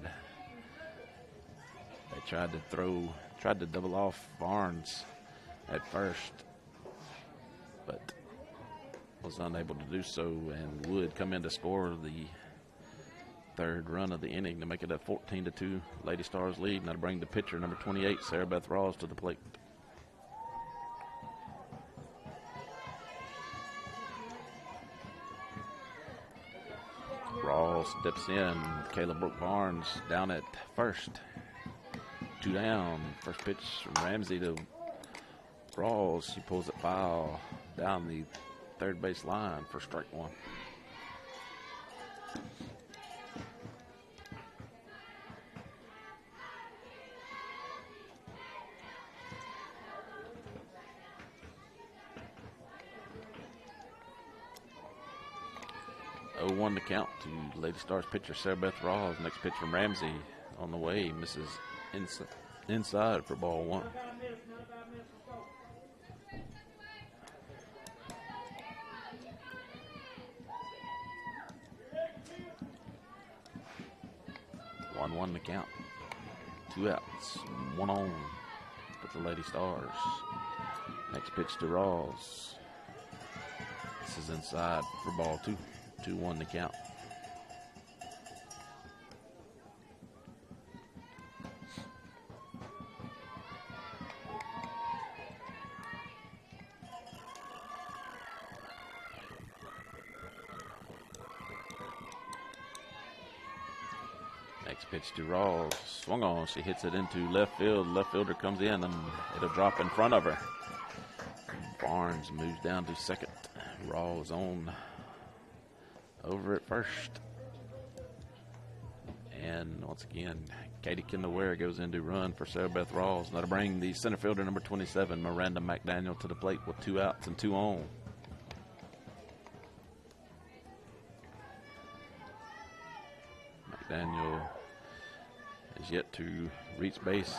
They tried to throw tried to double off Barnes at first, but was unable to do so, and would come in to score the third run of the inning to make it a 14-2 Lady Stars lead. Now to bring the pitcher, number 28, Sarah Beth Rawls, to the plate. Rawls steps in. Kayla Brooke Barnes down at first. 2 down. First pitch from Ramsey to Rawls. She pulls it foul down the third base line for strike 1. One to count to Lady Stars pitcher Sarah Beth Rawls. Next pitch from Ramsey on the way, misses inside for ball 1. One to count. 2 outs, 1 on with the Lady Stars. Next pitch to Rawls. This is inside for ball 2. 2-1 to count. Next pitch to Rawls. Swung on. She hits it into left field. Left fielder comes in and it'll drop in front of her. Barnes moves down to second. Rawls on over at first. And once again, Katie Kendall Ware goes in to run for Sarah Beth Rawls. Now to bring the center fielder, number 27, Miranda McDaniel, to the plate with 2 outs and 2 on. McDaniel is yet to reach base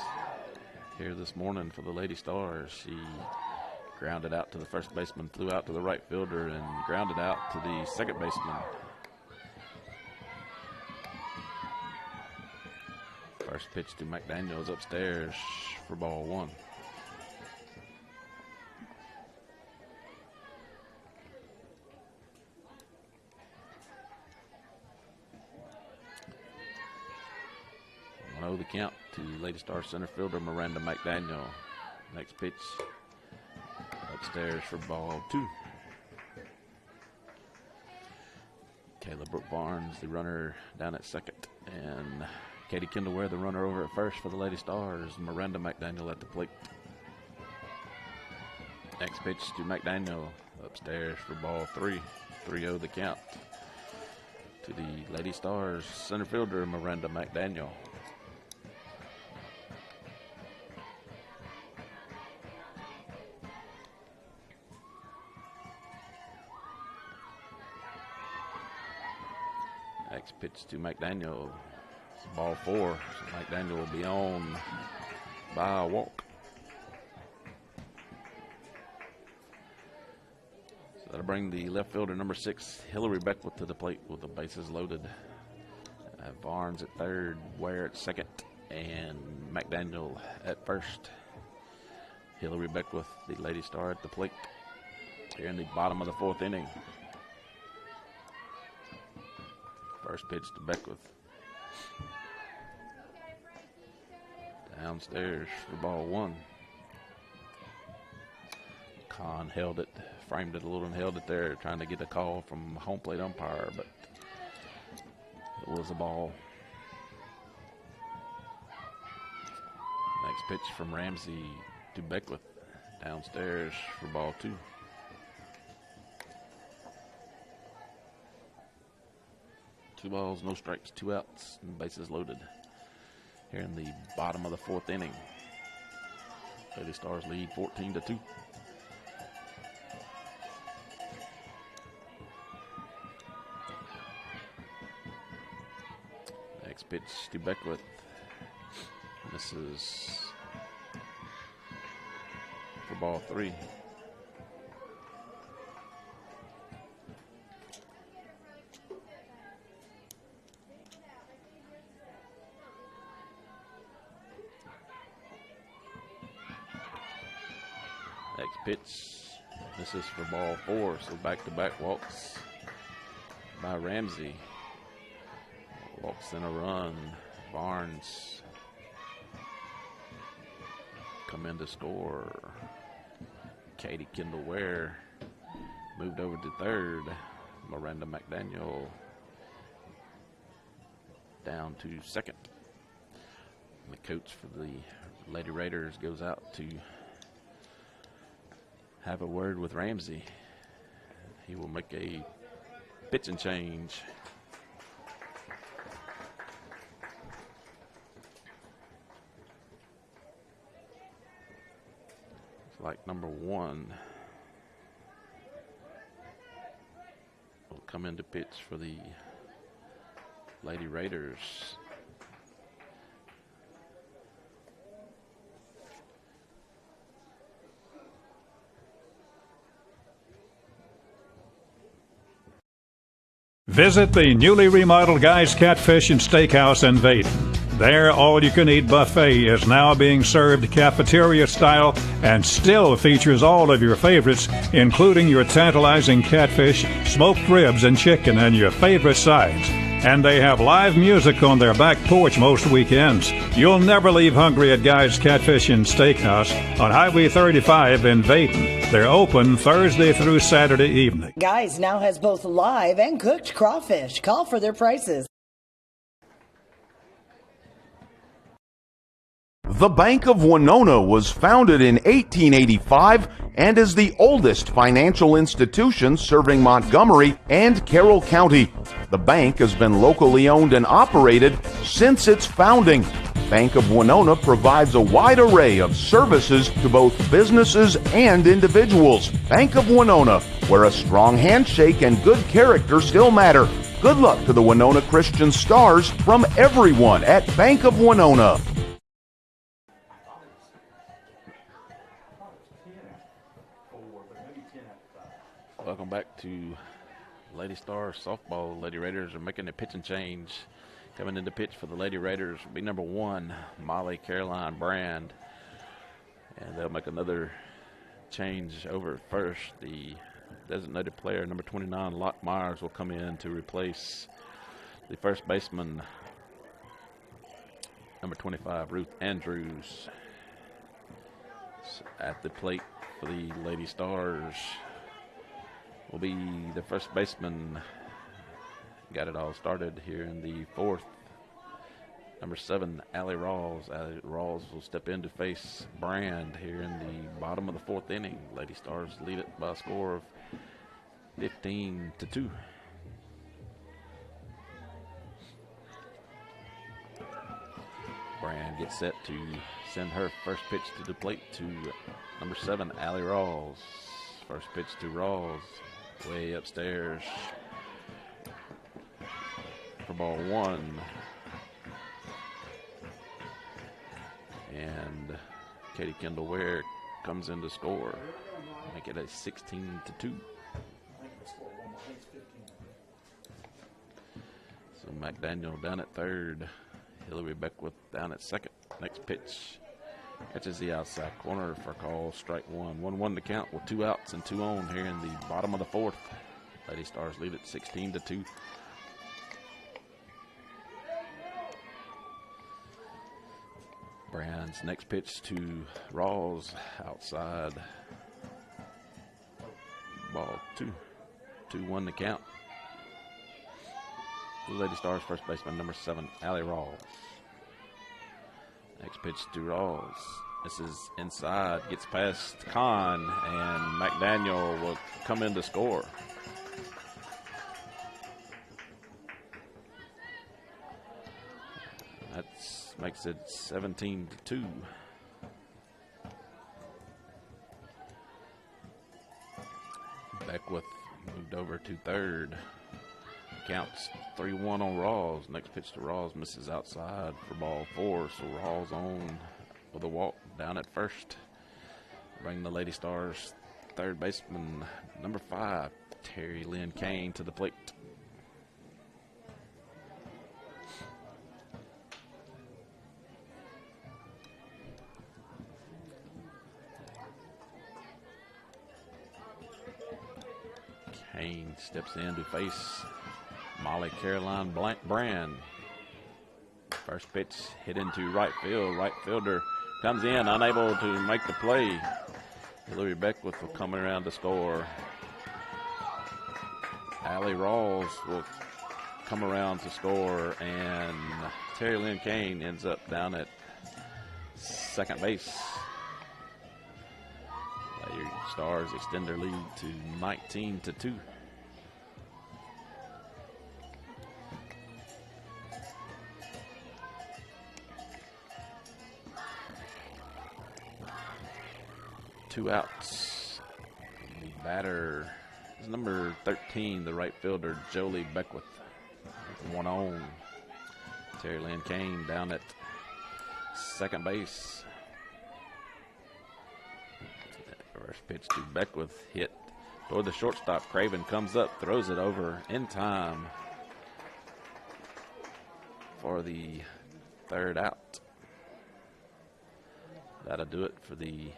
here this morning for the Lady Stars. She grounded out to the first baseman, flew out to the right fielder, and grounded out to the second baseman. First pitch to McDaniel is upstairs for ball 1. The count to Lady Star center fielder Miranda McDaniel. Next pitch upstairs for ball 2. Kayla Brooke Barnes, the runner, down at second, and Katie Kendall Ware, the runner, over at first for the Lady Stars. Miranda McDaniel at the plate. Next pitch to McDaniel upstairs for ball 3. 3-0 the count to the Lady Stars center fielder Miranda McDaniel. Next pitch to McDaniel. It's ball 4. So McDaniel will be on by a walk. So that'll bring the left fielder, number 6, Hillary Beckwith, to the plate with the bases loaded. Barnes at third, Ware at second, and McDaniel at first. Hillary Beckwith, the Lady Star, at the plate here in the bottom of the 4th inning. First pitch to Beckwith. Downstairs for ball 1. Kahn held it, framed it a little and held it there, trying to get a call from home plate umpire, but it was a ball. Next pitch from Ramsey to Beckwith. Downstairs for ball 2. Two balls, no strikes, 2 outs, and bases loaded here in the bottom of the 4th inning. Lady Stars lead 14-2. Next pitch to Beckwith. This is for ball 3. pitch. This is for ball 4, so back-to-back walks by Ramsey. Walks in a run. Barnes come in to score. Katie Kendall Ware moved over to third. Miranda McDaniel down to second. And the coach for the Lady Raiders goes out to have a word with Ramsey. He will make a pitching change. It's like number 1 will come into pitch for the Lady Raiders. Visit the newly remodeled Guy's Catfish and Steakhouse in Vaden. Their all-you-can-eat buffet is now being served cafeteria style and still features all of your favorites, including your tantalizing catfish, smoked ribs, and chicken, and your favorite sides. And they have live music on their back porch most weekends. You'll never leave hungry at Guy's Catfish and Steakhouse on Highway 35 in Vaden. They're open Thursday through Saturday evening. Guys now has both live and cooked crawfish. Call for their prices. The Bank of Winona was founded in 1885 and is the oldest financial institution serving Montgomery and Carroll County. The bank has been locally owned and operated since its founding. Bank of Winona provides a wide array of services to both businesses and individuals. Bank of Winona, where a strong handshake and good character still matter. Good luck to the Winona Christian Stars from everyone at Bank of Winona. Welcome back to Lady Stars softball. Lady Raiders are making a pitching change. Coming into pitch for the Lady Raiders will be number 1, Molly Caroline Brand. And they'll make another change over at first. The designated player, number 29, Locke Myers, will come in to replace the first baseman, number 25, Ruth Andrews. At the plate for the Lady Stars will be the first baseman. Got it all started here in the 4th. Number 7, Allie Rawls. Allie Rawls will step in to face Brand here in the bottom of the 4th inning. Lady Stars lead it by a score of 15-2. Brand gets set to send her first pitch to the plate to number 7, Allie Rawls. First pitch to Rawls. Way upstairs for ball 1. And Katie Kendall Ware comes in to score. Make it a 16-2. So McDaniel down at third. Hillary Beckwith down at second. Next pitch catches the outside corner for call, strike 1. 1-1 to count with 2 outs and 2 on here in the bottom of the 4th. Lady Stars lead it 16-2. Brand's next pitch to Rawls, outside. Ball 2. 2-1 to count. The Lady Stars first baseman, number 7, Allie Rawls. Next pitch to Rawls. This is inside, gets past Kahn, and McDaniel will come in to score. That makes it 17-2. Beckwith moved over to third. Counts 3-1 on Rawls. Next pitch to Rawls misses outside for ball 4. So Rawls on with a walk down at first. Bring the Lady Stars third baseman, number 5, Terry Lynn Kane, to the plate. Kane steps in to face Molly Caroline Brand. First pitch hit into right field. Right fielder comes in, unable to make the play. Hillary Beckwith will come around to score. Allie Rawls will come around to score, and Terry Lynn Kane ends up down at second base. Lady Stars extend their lead to 19-2. Two outs. The batter is number 13, the right fielder, Jolie Beckwith. With one on. Terry Lynn Kane down at second base. First pitch to Beckwith, hit toward the shortstop. Craven comes up, throws it over in time for the third out. That'll do it for the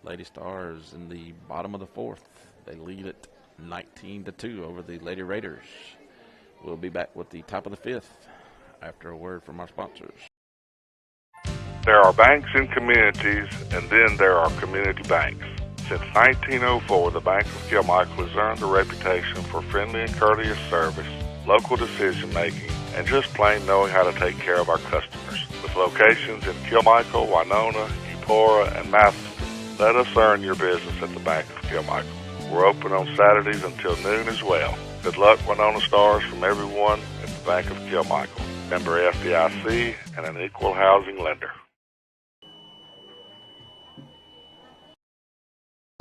Lady Stars in the bottom of the fourth. They lead it 19-2 over the Lady Raiders. We'll be back with the top of the fifth after a word from our sponsors. There are banks in communities, and then there are community banks. Since 1904, the Bank of Kilmichael has earned a reputation for friendly and courteous service, local decision-making, and just plain knowing how to take care of our customers. With locations in Kilmichael, Winona, Eupora, and Matheson, let us earn your business at the Bank of Kilmichael. We're open on Saturdays until noon as well. Good luck, Winona Stars, from everyone at the Bank of Kilmichael. Member FDIC and an equal housing lender.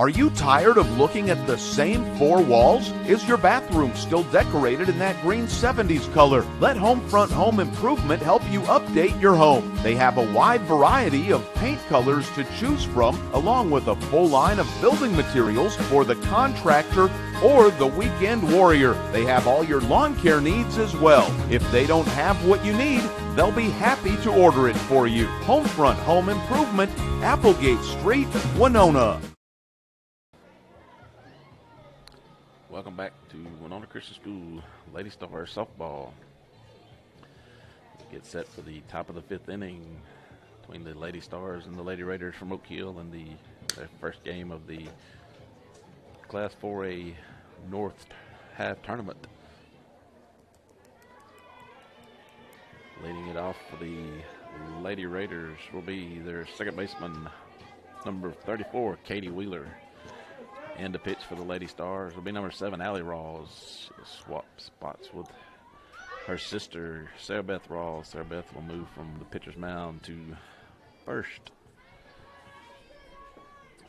Are you tired of looking at the same four walls? Is your bathroom still decorated in that green 70s color? Let Homefront Home Improvement help you update your home. They have a wide variety of paint colors to choose from, along with a full line of building materials for the contractor or the weekend warrior. They have all your lawn care needs as well. If they don't have what you need, they'll be happy to order it for you. Homefront Home Improvement, Applegate Street, Winona. Welcome back to Winona Christian School Lady Stars softball. Get set for the top of the fifth inning between the Lady Stars and the Lady Raiders from Oak Hill in their first game of the Class 4A North half tournament. Leading it off for the Lady Raiders will be their second baseman, number 34, Katie Wheeler. And the pitch for the Lady Stars will be number 7, Allie Rawls. She'll swap spots with her sister, Sarah Beth Rawls. Sarah Beth will move from the pitcher's mound to first.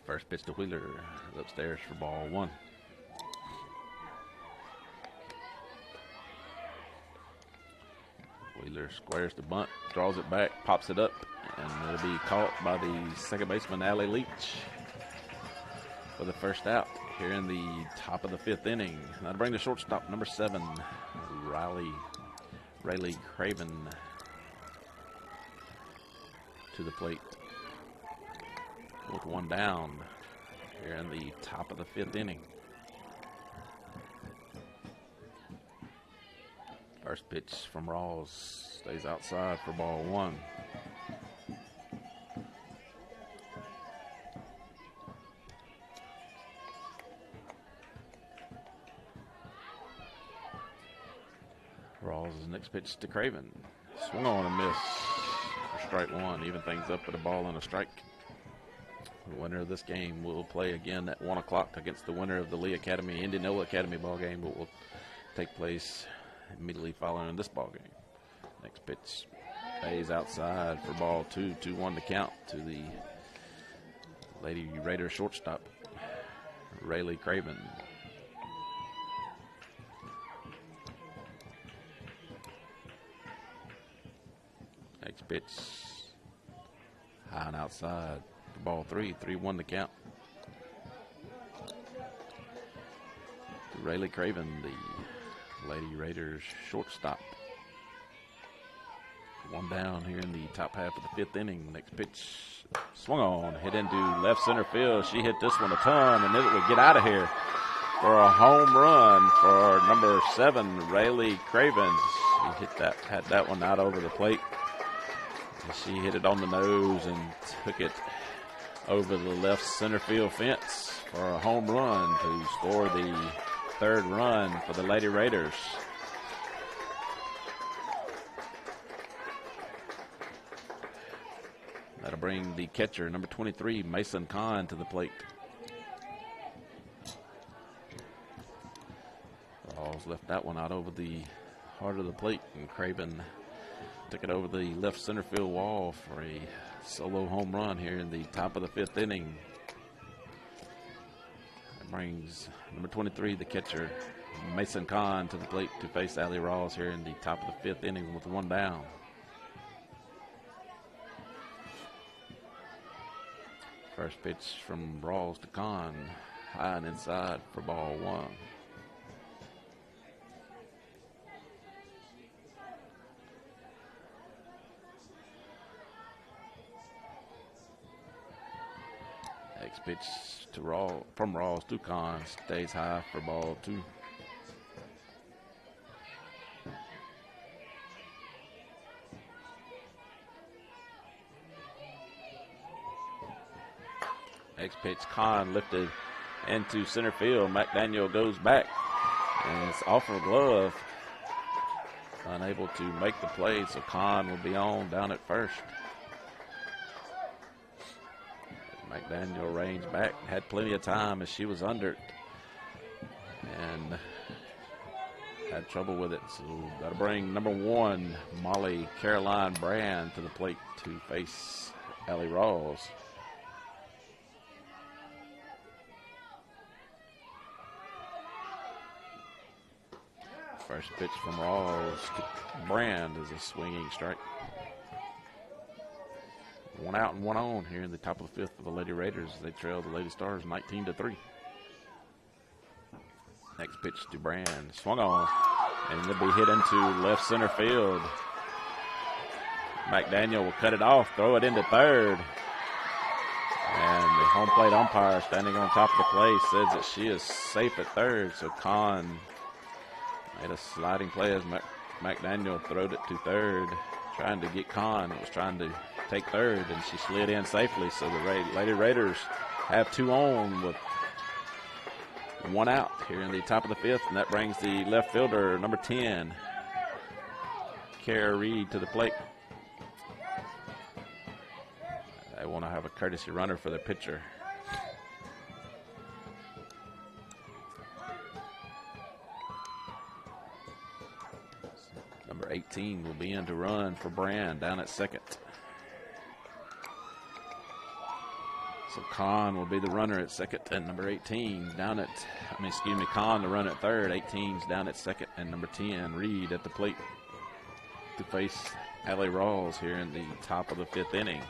First pitch to Wheeler is upstairs for ball one. Wheeler squares the bunt, draws it back, pops it up, and it'll be caught by the second baseman, Allie Leach, for the first out here in the top of the fifth inning. Now to bring the shortstop, number 7, Rayleigh Craven, to the plate with one down here in the top of the fifth inning. First pitch from Rawls stays outside for ball one. Rawls' next pitch to Craven. Swung on and miss for strike one. Even things up with a ball and a strike. The winner of this game will play again at 1 o'clock against the winner of the Lee Academy, Indianola Academy ball game, but will take place immediately following this ball game. Next pitch stays outside for ball two. 2-1 to count to the Lady Raider shortstop, Rayleigh Craven. Next pitch high and outside for ball 3-1 to count. To Rayleigh Craven, the Lady Raiders shortstop. One down here in the top half of the fifth inning. Next pitch swung on, hit into left center field. She hit this one a ton, and it would get out of here. for a home run for number 7, Rayleigh Cravens. He had that one out over the plate. She hit it on the nose and took it over the left center field fence for a home run to score the 3rd run for the Lady Raiders. That'll bring the catcher, number 23, Mason Kahn, to the plate. Rawls left that one out over the heart of the plate, and Craven took it over the left center field wall for a solo home run here in the top of the 5th inning. It brings number 23, the catcher, Mason Kahn, to the plate to face Allie Rawls here in the top of the 5th inning with 1 down. First pitch from Rawls to Kahn, high and inside for ball 1. Next pitch to from Rawls to Kahn, stays high for ball 2. Next pitch, Kahn lifted into center field. McDaniel goes back, and it's off her glove. Unable to make the play, so Kahn will be on down at first. McDaniel ranged back, had plenty of time as she was under it, and had trouble with it. So that'll bring number 1, Molly Caroline Brand, to the plate to face Allie Rawls. First pitch from Rawls to Brand is a swinging strike. 1 out and 1 on here in the top of the 5th for the Lady Raiders. They trail the Lady Stars 19-3. Next pitch to Brand, swung on, and it'll be hit into left center field. McDaniel will cut it off, throw it into 3rd. And the home plate umpire standing on top of the plate says that she is safe at 3rd. So Kahn made a sliding play as McDaniel throwed it to 3rd, trying to get Kahn. It was trying to take 3rd, and she slid in safely. So the Lady Raiders have 2 on with 1 out here in the top of the 5th, and that brings the left fielder, number 10, Kara Reed, to the plate. They want to have a courtesy runner for their pitcher. Number 18 will be in to run for Brand down at 2nd. So Kahn will be the runner at 2nd, and number 18 down at, Kahn the run at 3rd, 18's down at 2nd, and number 10, Reed, at the plate to face Allie Rawls here in the top of the 5th inning.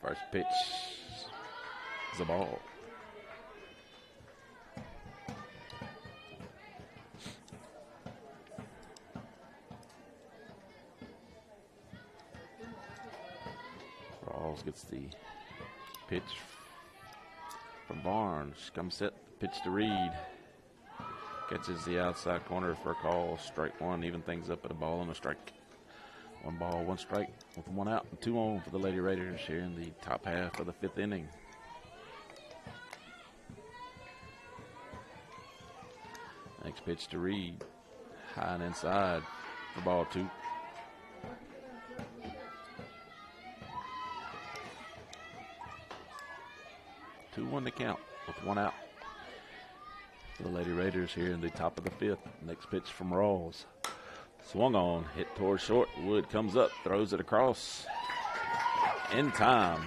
First pitch is a ball. Rawls gets the pitch from Barnes. Comes set, pitch to Reed. Catches the outside corner for a call. Strike 1, even things up at a ball and a strike. 1 ball, 1 strike with 1 out and 2 on for the Lady Raiders here in the top half of the 5th inning. Next pitch to Reed. High and inside for ball 2. One to count with 1 out for the Lady Raiders here in the top of the 5th. Next pitch from Rawls. Swung on, hit towards short. Wood comes up, throws it across in time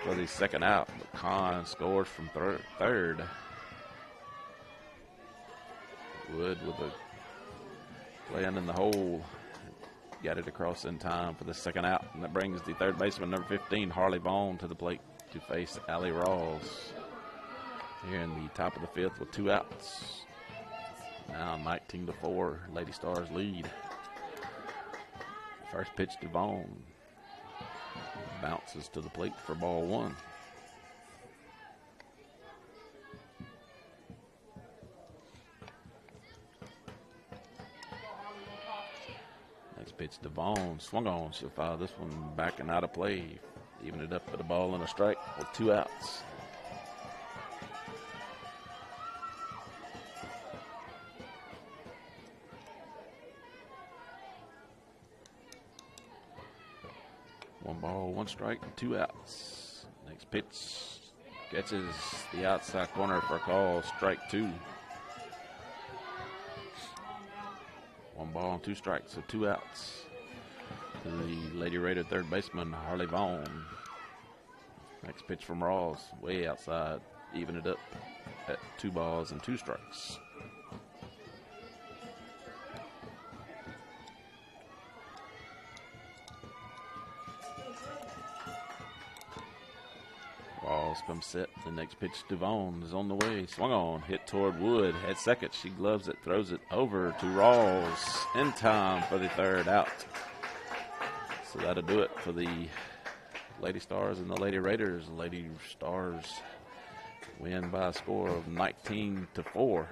for the 2nd out. But Kahn scores from 3rd. Wood with a playing in the hole. Got it across in time for the 2nd out. And that brings the 3rd baseman, number 15, Harley Vaughn, to the plate to face Allie Rawls here in the top of the 5th with 2 outs. Now 19-4, Lady Stars lead. First pitch to Vaughn. Bounces to the plate for ball one. Next pitch to Vaughn. Swung on. She'll foul this one back and out of play. Even it up with a ball and a strike with 2 outs. One ball, 1 strike, 2 outs. Next pitch catches the outside corner for a call, strike 2. 1 ball and 2 strikes, so 2 outs. To the Lady Raider third baseman, Harley Vaughn. Next pitch from Rawls, way outside, even it up at 2 balls and 2 strikes. Rawls comes set. The next pitch to Vaughn is on the way. Swung on, hit toward Wood. At second, she gloves it, throws it over to Rawls in time for the 3rd out. So that'll do it for the Lady Stars and the Lady Raiders. The Lady Stars win by a score of 19-4.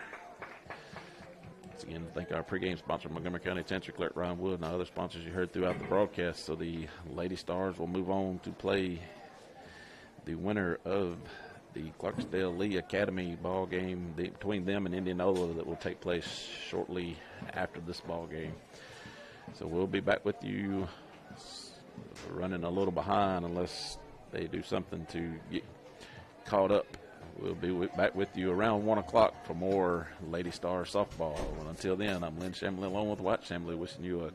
Once again, thank our pregame sponsor, Montgomery County Chancery Clerk Ryan Wood, and our other sponsors you heard throughout the broadcast. So the Lady Stars will move on to play the winner of the Clarksdale Lee Academy ball game between them and Indianola that will take place shortly after this ball game. So we'll be back with you. We're running a little behind unless they do something to get caught up. We'll be back with you around 1 o'clock for more Lady Star softball. And until then, I'm Lynn Shamley along with White Shamley wishing you a